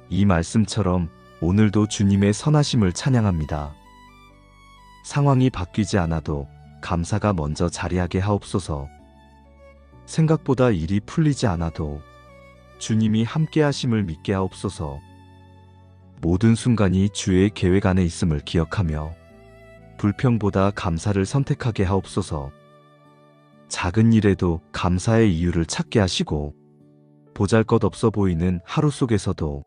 이 말씀처럼 오늘도 주님의 선하심을 찬양합니다. 상황이 바뀌지 않아도 감사가 먼저 자리하게 하옵소서. 생각보다 일이 풀리지 않아도 주님이 함께 하심을 믿게 하옵소서. 모든 순간이 주의 계획 안에 있음을 기억하며 불평보다 감사를 선택하게 하옵소서. 작은 일에도 감사의 이유를 찾게 하시고 보잘것없어 보이는 하루 속에서도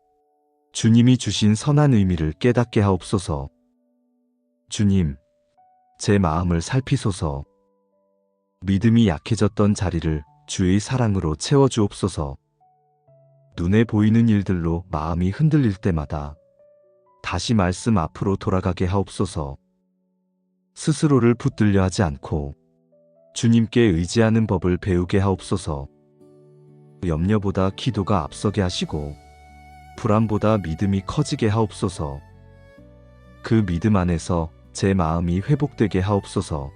주님이 주신 선한 의미를 깨닫게 하옵소서. 주님, 제 마음을 살피소서. 믿음이 약해졌던 자리를 주의 사랑으로 채워주옵소서. 눈에 보이는 일들로 마음이 흔들릴 때마다 다시 말씀 앞으로 돌아가게 하옵소서. 스스로를 붙들려 하지 않고 주님께 의지하는 법을 배우게 하옵소서. 염려보다 기도가 앞서게 하시고 불안보다 믿음이 커지게 하옵소서. 그 믿음 안에서 제 마음이 회복되게 하옵소서.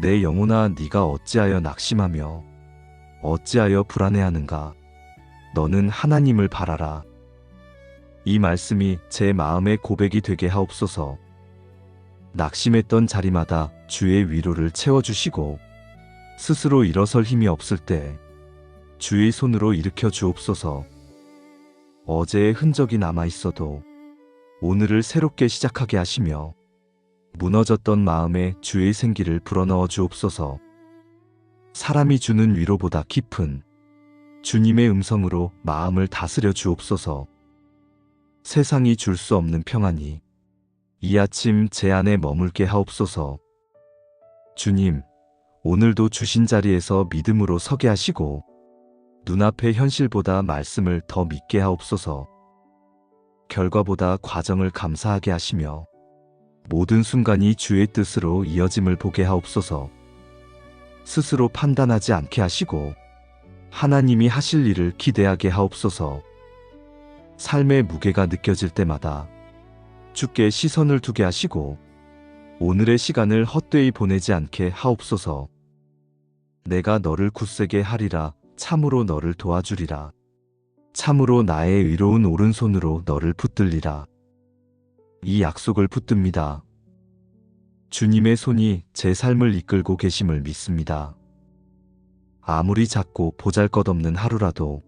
내 영혼아, 네가 어찌하여 낙심하며 어찌하여 불안해하는가? 너는 하나님을 바라라. 이 말씀이 제 마음의 고백이 되게 하옵소서. 낙심했던 자리마다 주의 위로를 채워주시고 스스로 일어설 힘이 없을 때 주의 손으로 일으켜 주옵소서. 어제의 흔적이 남아있어도 오늘을 새롭게 시작하게 하시며 무너졌던 마음에 주의 생기를 불어넣어 주옵소서. 사람이 주는 위로보다 깊은 주님의 음성으로 마음을 다스려 주옵소서. 세상이 줄 수 없는 평안이 이 아침 제 안에 머물게 하옵소서. 주님, 오늘도 주신 자리에서 믿음으로 서게 하시고 눈앞의 현실보다 말씀을 더 믿게 하옵소서. 결과보다 과정을 감사하게 하시며 모든 순간이 주의 뜻으로 이어짐을 보게 하옵소서. 스스로 판단하지 않게 하시고 하나님이 하실 일을 기대하게 하옵소서. 삶의 무게가 느껴질 때마다 주께 시선을 두게 하시고 오늘의 시간을 헛되이 보내지 않게 하옵소서. 내가 너를 굳세게 하리라. 참으로 너를 도와주리라. 참으로 나의 의로운 오른손으로 너를 붙들리라. 이 약속을 붙듭니다. 주님의 손이 제 삶을 이끌고 계심을 믿습니다. 아무리 작고 보잘것없는 하루라도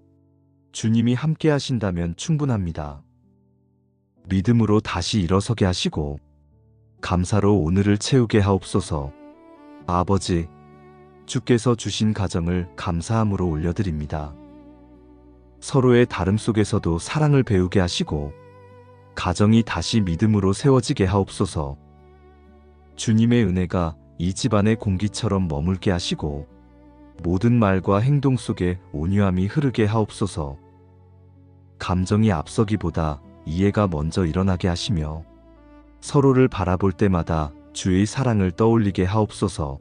주님이 함께 하신다면 충분합니다. 믿음으로 다시 일어서게 하시고 감사로 오늘을 채우게 하옵소서. 아버지, 주께서 주신 가정을 감사함으로 올려드립니다. 서로의 다름 속에서도 사랑을 배우게 하시고 가정이 다시 믿음으로 세워지게 하옵소서. 주님의 은혜가 이 집안의 공기처럼 머물게 하시고 모든 말과 행동 속에 온유함이 흐르게 하옵소서. 감정이 앞서기보다 이해가 먼저 일어나게 하시며 서로를 바라볼 때마다 주의 사랑을 떠올리게 하옵소서.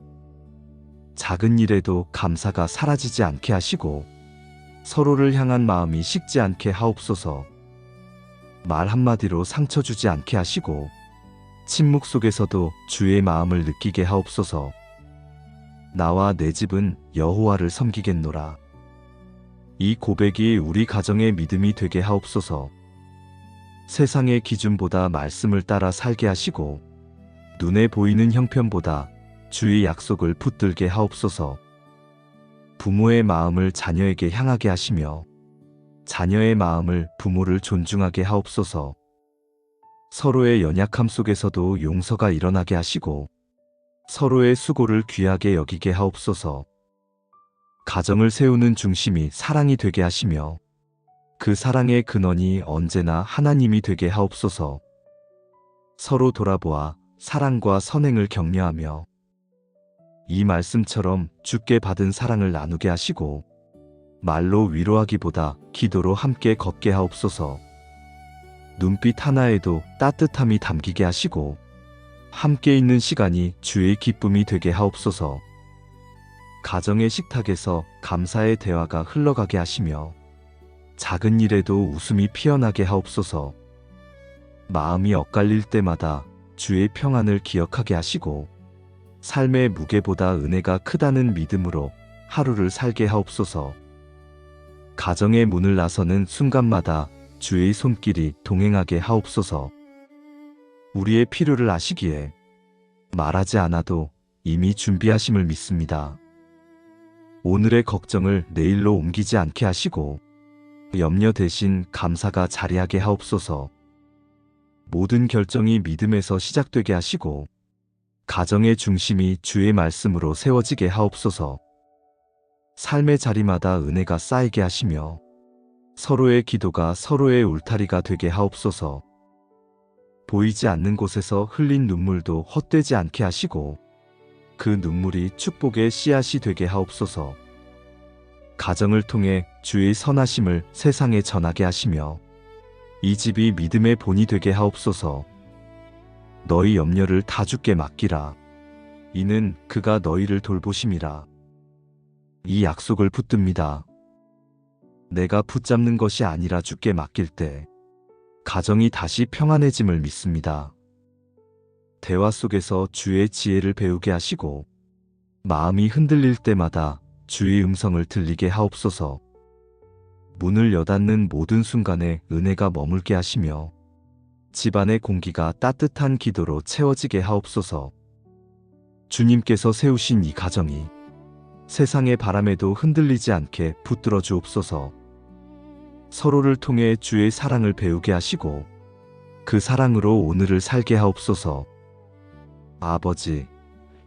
작은 일에도 감사가 사라지지 않게 하시고 서로를 향한 마음이 식지 않게 하옵소서. 말 한마디로 상처 주지 않게 하시고 침묵 속에서도 주의 마음을 느끼게 하옵소서. 나와 내 집은 여호와를 섬기겠노라. 이 고백이 우리 가정의 믿음이 되게 하옵소서. 세상의 기준보다 말씀을 따라 살게 하시고 눈에 보이는 형편보다 주의 약속을 붙들게 하옵소서. 부모의 마음을 자녀에게 향하게 하시며 자녀의 마음을 부모를 존중하게 하옵소서. 서로의 연약함 속에서도 용서가 일어나게 하시고 서로의 수고를 귀하게 여기게 하옵소서. 가정을 세우는 중심이 사랑이 되게 하시며 그 사랑의 근원이 언제나 하나님이 되게 하옵소서. 서로 돌아보아 사랑과 선행을 격려하며 이 말씀처럼 주께 받은 사랑을 나누게 하시고 말로 위로하기보다 기도로 함께 걷게 하옵소서. 눈빛 하나에도 따뜻함이 담기게 하시고 함께 있는 시간이 주의 기쁨이 되게 하옵소서. 가정의 식탁에서 감사의 대화가 흘러가게 하시며 작은 일에도 웃음이 피어나게 하옵소서. 마음이 엇갈릴 때마다 주의 평안을 기억하게 하시고 삶의 무게보다 은혜가 크다는 믿음으로 하루를 살게 하옵소서. 가정의 문을 나서는 순간마다 주의 손길이 동행하게 하옵소서. 우리의 필요를 아시기에 말하지 않아도 이미 준비하심을 믿습니다. 오늘의 걱정을 내일로 옮기지 않게 하시고 염려 대신 감사가 자리하게 하옵소서. 모든 결정이 믿음에서 시작되게 하시고 가정의 중심이 주의 말씀으로 세워지게 하옵소서. 삶의 자리마다 은혜가 쌓이게 하시며 서로의 기도가 서로의 울타리가 되게 하옵소서. 보이지 않는 곳에서 흘린 눈물도 헛되지 않게 하시고 그 눈물이 축복의 씨앗이 되게 하옵소서. 가정을 통해 주의 선하심을 세상에 전하게 하시며 이 집이 믿음의 본이 되게 하옵소서. 너희 염려를 다 주께 맡기라. 이는 그가 너희를 돌보심이라. 이 약속을 붙듭니다. 내가 붙잡는 것이 아니라 주께 맡길 때 가정이 다시 평안해짐을 믿습니다. 대화 속에서 주의 지혜를 배우게 하시고 마음이 흔들릴 때마다 주의 음성을 들리게 하옵소서. 문을 여닫는 모든 순간에 은혜가 머물게 하시며 집안의 공기가 따뜻한 기도로 채워지게 하옵소서. 주님께서 세우신 이 가정이 세상의 바람에도 흔들리지 않게 붙들어 주옵소서. 서로를 통해 주의 사랑을 배우게 하시고 그 사랑으로 오늘을 살게 하옵소서. 아버지,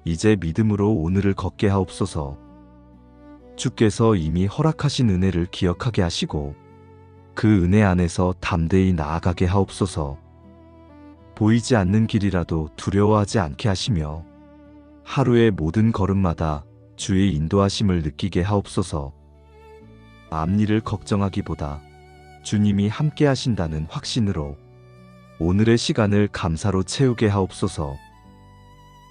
이제 믿음으로 오늘을 걷게 하옵소서. 주께서 이미 허락하신 은혜를 기억하게 하시고 그 은혜 안에서 담대히 나아가게 하옵소서. 보이지 않는 길이라도 두려워하지 않게 하시며 하루의 모든 걸음마다 주의 인도하심을 느끼게 하옵소서. 앞일을 걱정하기보다 주님이 함께 하신다는 확신으로 오늘의 시간을 감사로 채우게 하옵소서.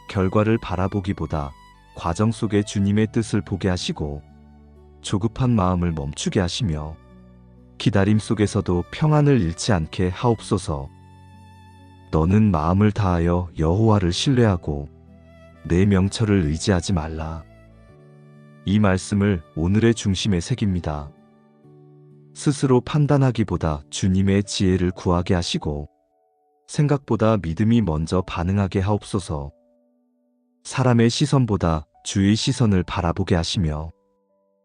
결과를 바라보기보다 과정 속에 주님의 뜻을 보게 하시고 조급한 마음을 멈추게 하시며 기다림 속에서도 평안을 잃지 않게 하옵소서. 너는 마음을 다하여 여호와를 신뢰하고 내 명철을 의지하지 말라. 이 말씀을 오늘의 중심에 새깁니다. 스스로 판단하기보다 주님의 지혜를 구하게 하시고 생각보다 믿음이 먼저 반응하게 하옵소서. 사람의 시선보다 주의 시선을 바라보게 하시며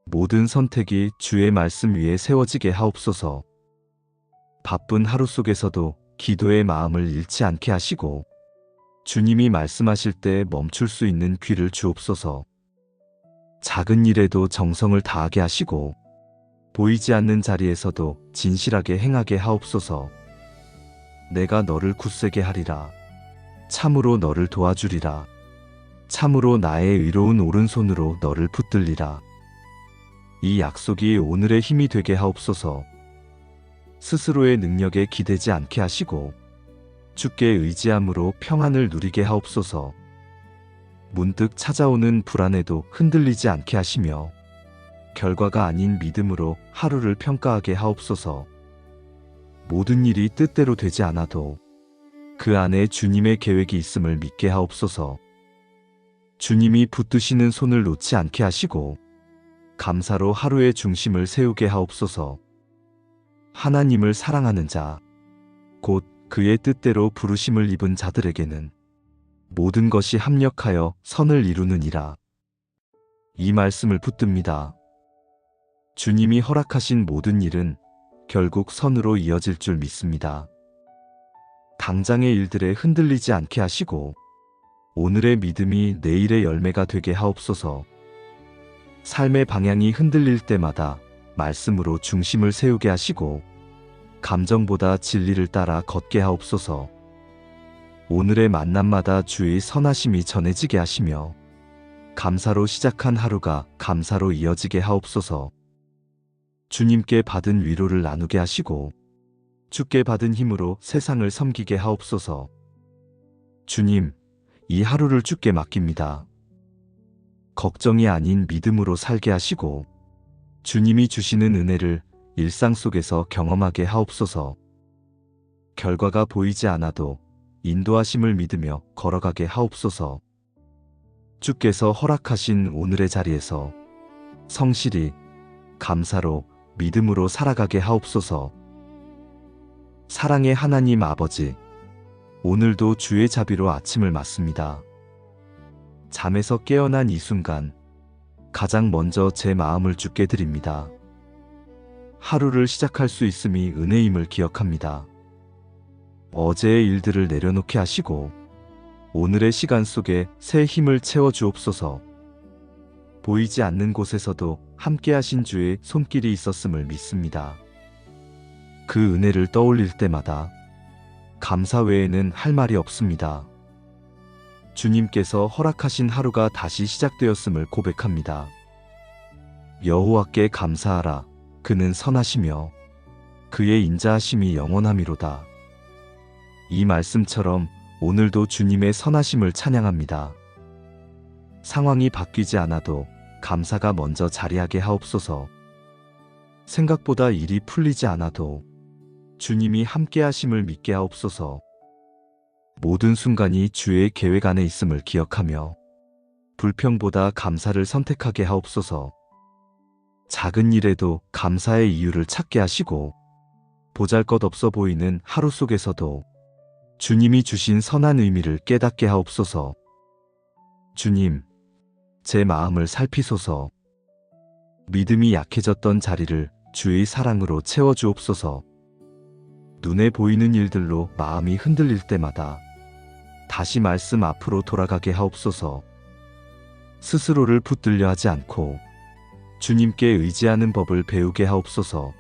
모든 선택이 주의 말씀 위에 세워지게 하옵소서. 바쁜 하루 속에서도 기도의 마음을 잃지 않게 하시고 주님이 말씀하실 때 멈출 수 있는 귀를 주옵소서. 작은 일에도 정성을 다하게 하시고 보이지 않는 자리에서도 진실하게 행하게 하옵소서. 내가 너를 굳세게 하리라. 참으로 너를 도와주리라. 참으로 나의 의로운 오른손으로 너를 붙들리라. 이 약속이 오늘의 힘이 되게 하옵소서. 스스로의 능력에 기대지 않게 하시고 주께 의지함으로 평안을 누리게 하옵소서. 문득 찾아오는 불안에도 흔들리지 않게 하시며 결과가 아닌 믿음으로 하루를 평가하게 하옵소서. 모든 일이 뜻대로 되지 않아도 그 안에 주님의 계획이 있음을 믿게 하옵소서. 주님이 붙드시는 손을 놓지 않게 하시고 감사로 하루의 중심을 세우게 하옵소서. 하나님을 사랑하는 자, 곧 그의 뜻대로 부르심을 입은 자들에게는 모든 것이 합력하여 선을 이루느니라. 이 말씀을 붙듭니다. 주님이 허락하신 모든 일은 결국 선으로 이어질 줄 믿습니다. 당장의 일들에 흔들리지 않게 하시고 오늘의 믿음이 내일의 열매가 되게 하옵소서. 삶의 방향이 흔들릴 때마다 말씀으로 중심을 세우게 하시고 감정보다 진리를 따라 걷게 하옵소서. 오늘의 만남마다 주의 선하심이 전해지게 하시며 감사로 시작한 하루가 감사로 이어지게 하옵소서. 주님께 받은 위로를 나누게 하시고 주께 받은 힘으로 세상을 섬기게 하옵소서. 주님, 이 하루를 주께 맡깁니다. 걱정이 아닌 믿음으로 살게 하시고 주님이 주시는 은혜를 일상 속에서 경험하게 하옵소서. 결과가 보이지 않아도 인도하심을 믿으며 걸어가게 하옵소서. 주께서 허락하신 오늘의 자리에서 성실히 감사로 믿음으로 살아가게 하옵소서. 사랑의 하나님 아버지, 오늘도 주의 자비로 아침을 맞습니다. 잠에서 깨어난 이 순간 가장 먼저 제 마음을 주께 드립니다. 하루를 시작할 수 있음이 은혜임을 기억합니다. 어제의 일들을 내려놓게 하시고 오늘의 시간 속에 새 힘을 채워 주옵소서. 보이지 않는 곳에서도 함께 하신 주의 손길이 있었음을 믿습니다. 그 은혜를 떠올릴 때마다 감사 외에는 할 말이 없습니다. 주님께서 허락하신 하루가 다시 시작되었음을 고백합니다. 여호와께 감사하라. 그는 선하시며 그의 인자하심이 영원함이로다. 이 말씀처럼 오늘도 주님의 선하심을 찬양합니다. 상황이 바뀌지 않아도 감사가 먼저 자리하게 하옵소서. 생각보다 일이 풀리지 않아도 주님이 함께 하심을 믿게 하옵소서. 모든 순간이 주의 계획 안에 있음을 기억하며 불평보다 감사를 선택하게 하옵소서. 작은 일에도 감사의 이유를 찾게 하시고 보잘것없어 보이는 하루 속에서도 주님이 주신 선한 의미를 깨닫게 하옵소서. 주님, 제 마음을 살피소서. 믿음이 약해졌던 자리를 주의 사랑으로 채워주옵소서. 눈에 보이는 일들로 마음이 흔들릴 때마다 다시 말씀 앞으로 돌아가게 하옵소서. 스스로를 붙들려 하지 않고 주님께 의지하는 법을 배우게 하옵소서.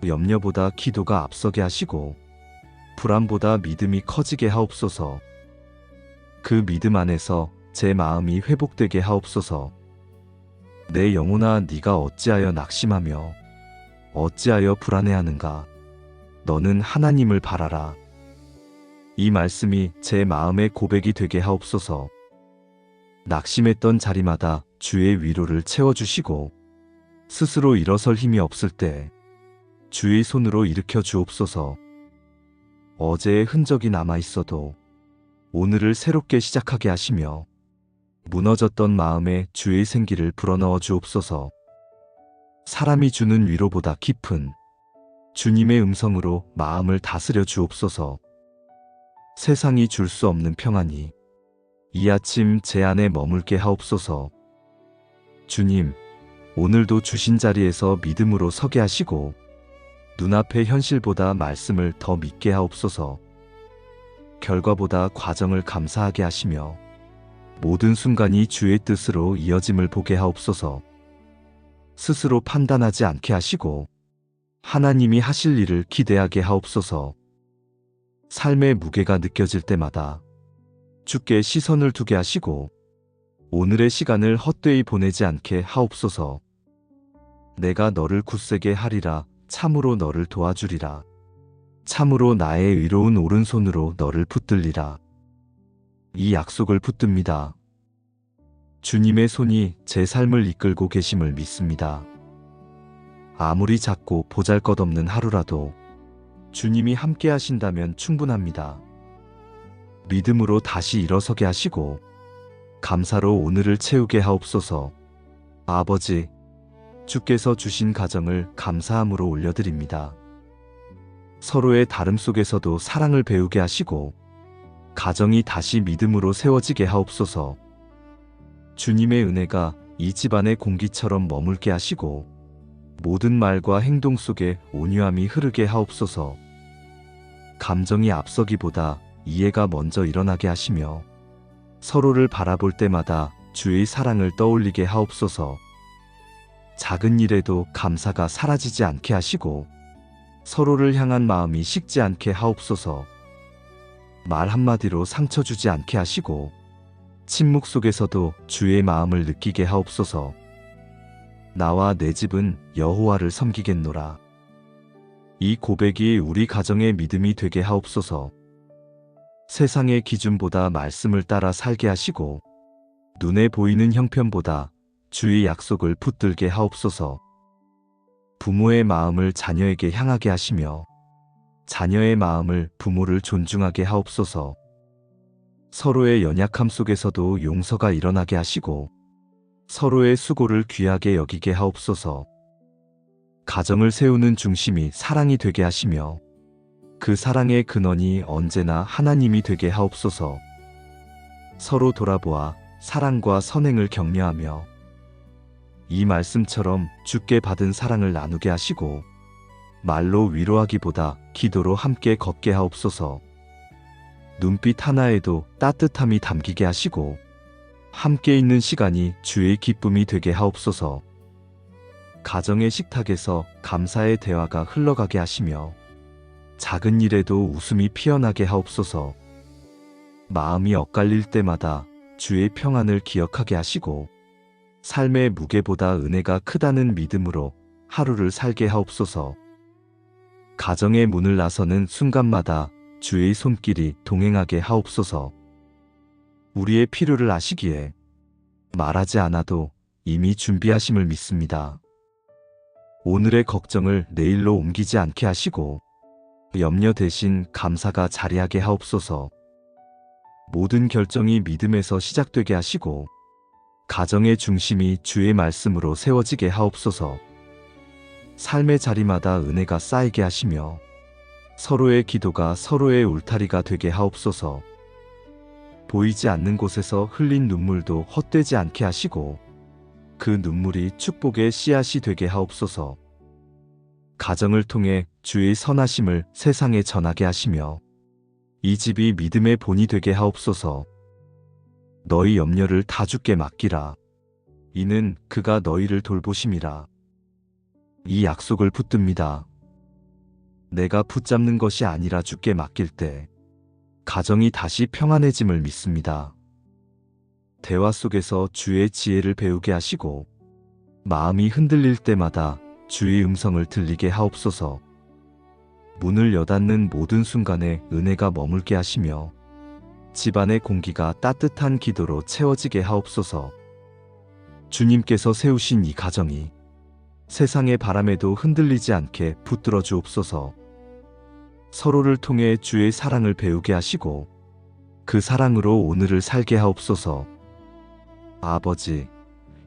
염려보다 기도가 앞서게 하시고 불안보다 믿음이 커지게 하옵소서. 그 믿음 안에서 제 마음이 회복되게 하옵소서. 내 영혼아, 네가 어찌하여 낙심하며 어찌하여 불안해하는가? 너는 하나님을 바라라. 이 말씀이 제 마음의 고백이 되게 하옵소서. 낙심했던 자리마다 주의 위로를 채워주시고 스스로 일어설 힘이 없을 때 주의 손으로 일으켜 주옵소서. 어제의 흔적이 남아있어도 오늘을 새롭게 시작하게 하시며 무너졌던 마음에 주의 생기를 불어넣어 주옵소서. 사람이 주는 위로보다 깊은 주님의 음성으로 마음을 다스려 주옵소서. 세상이 줄 수 없는 평안이 이 아침 제 안에 머물게 하옵소서. 주님, 오늘도 주신 자리에서 믿음으로 서게 하시고 눈앞의 현실보다 말씀을 더 믿게 하옵소서. 결과보다 과정을 감사하게 하시며 모든 순간이 주의 뜻으로 이어짐을 보게 하옵소서. 스스로 판단하지 않게 하시고 하나님이 하실 일을 기대하게 하옵소서. 삶의 무게가 느껴질 때마다 주께 시선을 두게 하시고 오늘의 시간을 헛되이 보내지 않게 하옵소서. 내가 너를 굳세게 하리라. 참으로 너를 도와주리라. 참으로 나의 의로운 오른손으로 너를 붙들리라. 이 약속을 붙듭니다. 주님의 손이 제 삶을 이끌고 계심을 믿습니다. 아무리 작고 보잘것없는 하루라도 주님이 함께 하신다면 충분합니다. 믿음으로 다시 일어서게 하시고 감사로 오늘을 채우게 하옵소서. 아버지, 주께서 주신 가정을 감사함으로 올려드립니다. 서로의 다름 속에서도 사랑을 배우게 하시고 가정이 다시 믿음으로 세워지게 하옵소서. 주님의 은혜가 이 집안의 공기처럼 머물게 하시고 모든 말과 행동 속에 온유함이 흐르게 하옵소서. 감정이 앞서기보다 이해가 먼저 일어나게 하시며 서로를 바라볼 때마다 주의 사랑을 떠올리게 하옵소서. 작은 일에도 감사가 사라지지 않게 하시고 서로를 향한 마음이 식지 않게 하옵소서. 말 한마디로 상처 주지 않게 하시고 침묵 속에서도 주의 마음을 느끼게 하옵소서. 나와 내 집은 여호와를 섬기겠노라. 이 고백이 우리 가정의 믿음이 되게 하옵소서. 세상의 기준보다 말씀을 따라 살게 하시고 눈에 보이는 형편보다 주의 약속을 붙들게 하옵소서. 부모의 마음을 자녀에게 향하게 하시며 자녀의 마음을 부모를 존중하게 하옵소서. 서로의 연약함 속에서도 용서가 일어나게 하시고 서로의 수고를 귀하게 여기게 하옵소서. 가정을 세우는 중심이 사랑이 되게 하시며 그 사랑의 근원이 언제나 하나님이 되게 하옵소서. 서로 돌아보아 사랑과 선행을 격려하며 이 말씀처럼 주께 받은 사랑을 나누게 하시고 말로 위로하기보다 기도로 함께 걷게 하옵소서. 눈빛 하나에도 따뜻함이 담기게 하시고 함께 있는 시간이 주의 기쁨이 되게 하옵소서. 가정의 식탁에서 감사의 대화가 흘러가게 하시며 작은 일에도 웃음이 피어나게 하옵소서. 마음이 엇갈릴 때마다 주의 평안을 기억하게 하시고 삶의 무게보다 은혜가 크다는 믿음으로 하루를 살게 하옵소서. 가정의 문을 나서는 순간마다 주의 손길이 동행하게 하옵소서. 우리의 필요를 아시기에 말하지 않아도 이미 준비하심을 믿습니다. 오늘의 걱정을 내일로 옮기지 않게 하시고 염려 대신 감사가 자리하게 하옵소서. 모든 결정이 믿음에서 시작되게 하시고 가정의 중심이 주의 말씀으로 세워지게 하옵소서. 삶의 자리마다 은혜가 쌓이게 하시며 서로의 기도가 서로의 울타리가 되게 하옵소서. 보이지 않는 곳에서 흘린 눈물도 헛되지 않게 하시고 그 눈물이 축복의 씨앗이 되게 하옵소서. 가정을 통해 주의 선하심을 세상에 전하게 하시며 이 집이 믿음의 본이 되게 하옵소서. 너희 염려를 다 주께 맡기라. 이는 그가 너희를 돌보심이라. 이 약속을 붙듭니다. 내가 붙잡는 것이 아니라 주께 맡길 때 가정이 다시 평안해짐을 믿습니다. 대화 속에서 주의 지혜를 배우게 하시고 마음이 흔들릴 때마다 주의 음성을 들리게 하옵소서. 문을 여닫는 모든 순간에 은혜가 머물게 하시며 집안의 공기가 따뜻한 기도로 채워지게 하옵소서. 주님께서 세우신 이 가정이 세상의 바람에도 흔들리지 않게 붙들어 주옵소서. 서로를 통해 주의 사랑을 배우게 하시고 그 사랑으로 오늘을 살게 하옵소서. 아버지,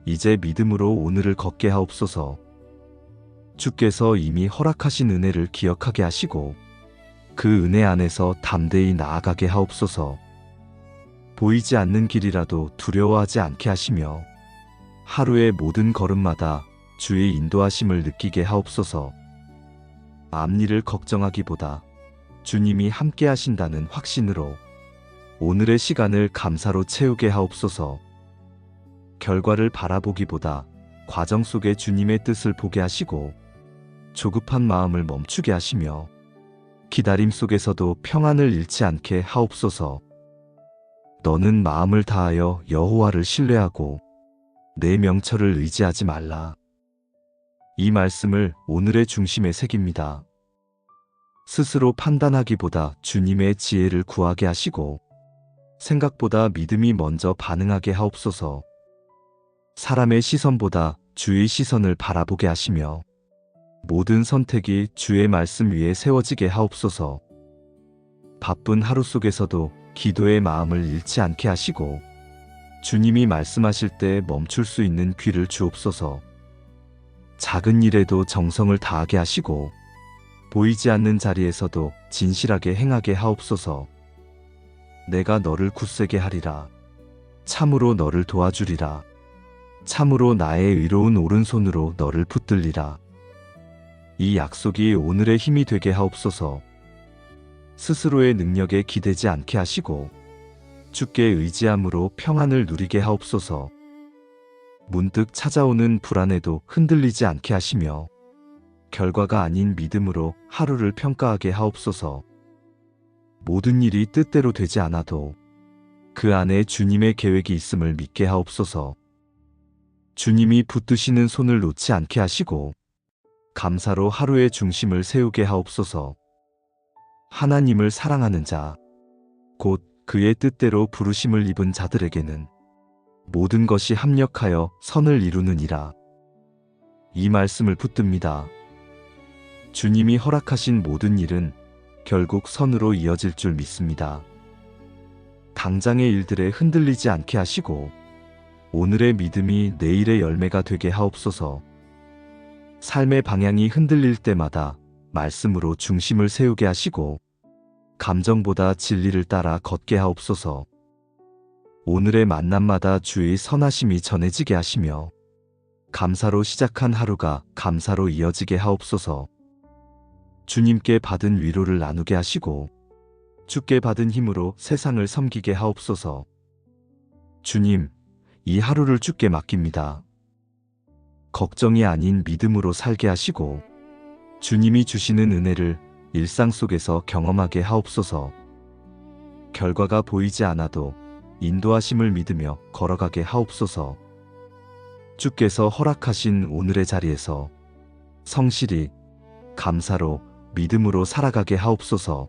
이제 믿음으로 오늘을 걷게 하옵소서. 주께서 이미 허락하신 은혜를 기억하게 하시고 그 은혜 안에서 담대히 나아가게 하옵소서. 보이지 않는 길이라도 두려워하지 않게 하시며 하루의 모든 걸음마다 주의 인도하심을 느끼게 하옵소서. 앞일을 걱정하기보다 주님이 함께 하신다는 확신으로 오늘의 시간을 감사로 채우게 하옵소서. 결과를 바라보기보다 과정 속에 주님의 뜻을 보게 하시고 조급한 마음을 멈추게 하시며 기다림 속에서도 평안을 잃지 않게 하옵소서. 너는 마음을 다하여 여호와를 신뢰하고 내 명철을 의지하지 말라. 이 말씀을 오늘의 중심에 새깁니다. 스스로 판단하기보다 주님의 지혜를 구하게 하시고 생각보다 믿음이 먼저 반응하게 하옵소서. 사람의 시선보다 주의 시선을 바라보게 하시며 모든 선택이 주의 말씀 위에 세워지게 하옵소서. 바쁜 하루 속에서도 기도의 마음을 잃지 않게 하시고 주님이 말씀하실 때 멈출 수 있는 귀를 주옵소서. 작은 일에도 정성을 다하게 하시고 보이지 않는 자리에서도 진실하게 행하게 하옵소서. 내가 너를 굳세게 하리라. 참으로 너를 도와주리라. 참으로 나의 의로운 오른손으로 너를 붙들리라. 이 약속이 오늘의 힘이 되게 하옵소서. 스스로의 능력에 기대지 않게 하시고 주께 의지함으로 평안을 누리게 하옵소서. 문득 찾아오는 불안에도 흔들리지 않게 하시며 결과가 아닌 믿음으로 하루를 평가하게 하옵소서. 모든 일이 뜻대로 되지 않아도 그 안에 주님의 계획이 있음을 믿게 하옵소서. 주님이 붙드시는 손을 놓지 않게 하시고 감사로 하루의 중심을 세우게 하옵소서. 하나님을 사랑하는 자, 곧 그의 뜻대로 부르심을 입은 자들에게는 모든 것이 합력하여 선을 이루느니라. 이 말씀을 붙듭니다. 주님이 허락하신 모든 일은 결국 선으로 이어질 줄 믿습니다. 당장의 일들에 흔들리지 않게 하시고 오늘의 믿음이 내일의 열매가 되게 하옵소서. 삶의 방향이 흔들릴 때마다 말씀으로 중심을 세우게 하시고 감정보다 진리를 따라 걷게 하옵소서. 오늘의 만남마다 주의 선하심이 전해지게 하시며 감사로 시작한 하루가 감사로 이어지게 하옵소서. 주님께 받은 위로를 나누게 하시고 주께 받은 힘으로 세상을 섬기게 하옵소서. 주님, 이 하루를 주께 맡깁니다. 걱정이 아닌 믿음으로 살게 하시고 주님이 주시는 은혜를 일상 속에서 경험하게 하옵소서. 결과가 보이지 않아도 인도하심을 믿으며 걸어가게 하옵소서. 주께서 허락하신 오늘의 자리에서 성실히 감사로 믿음으로 살아가게 하옵소서.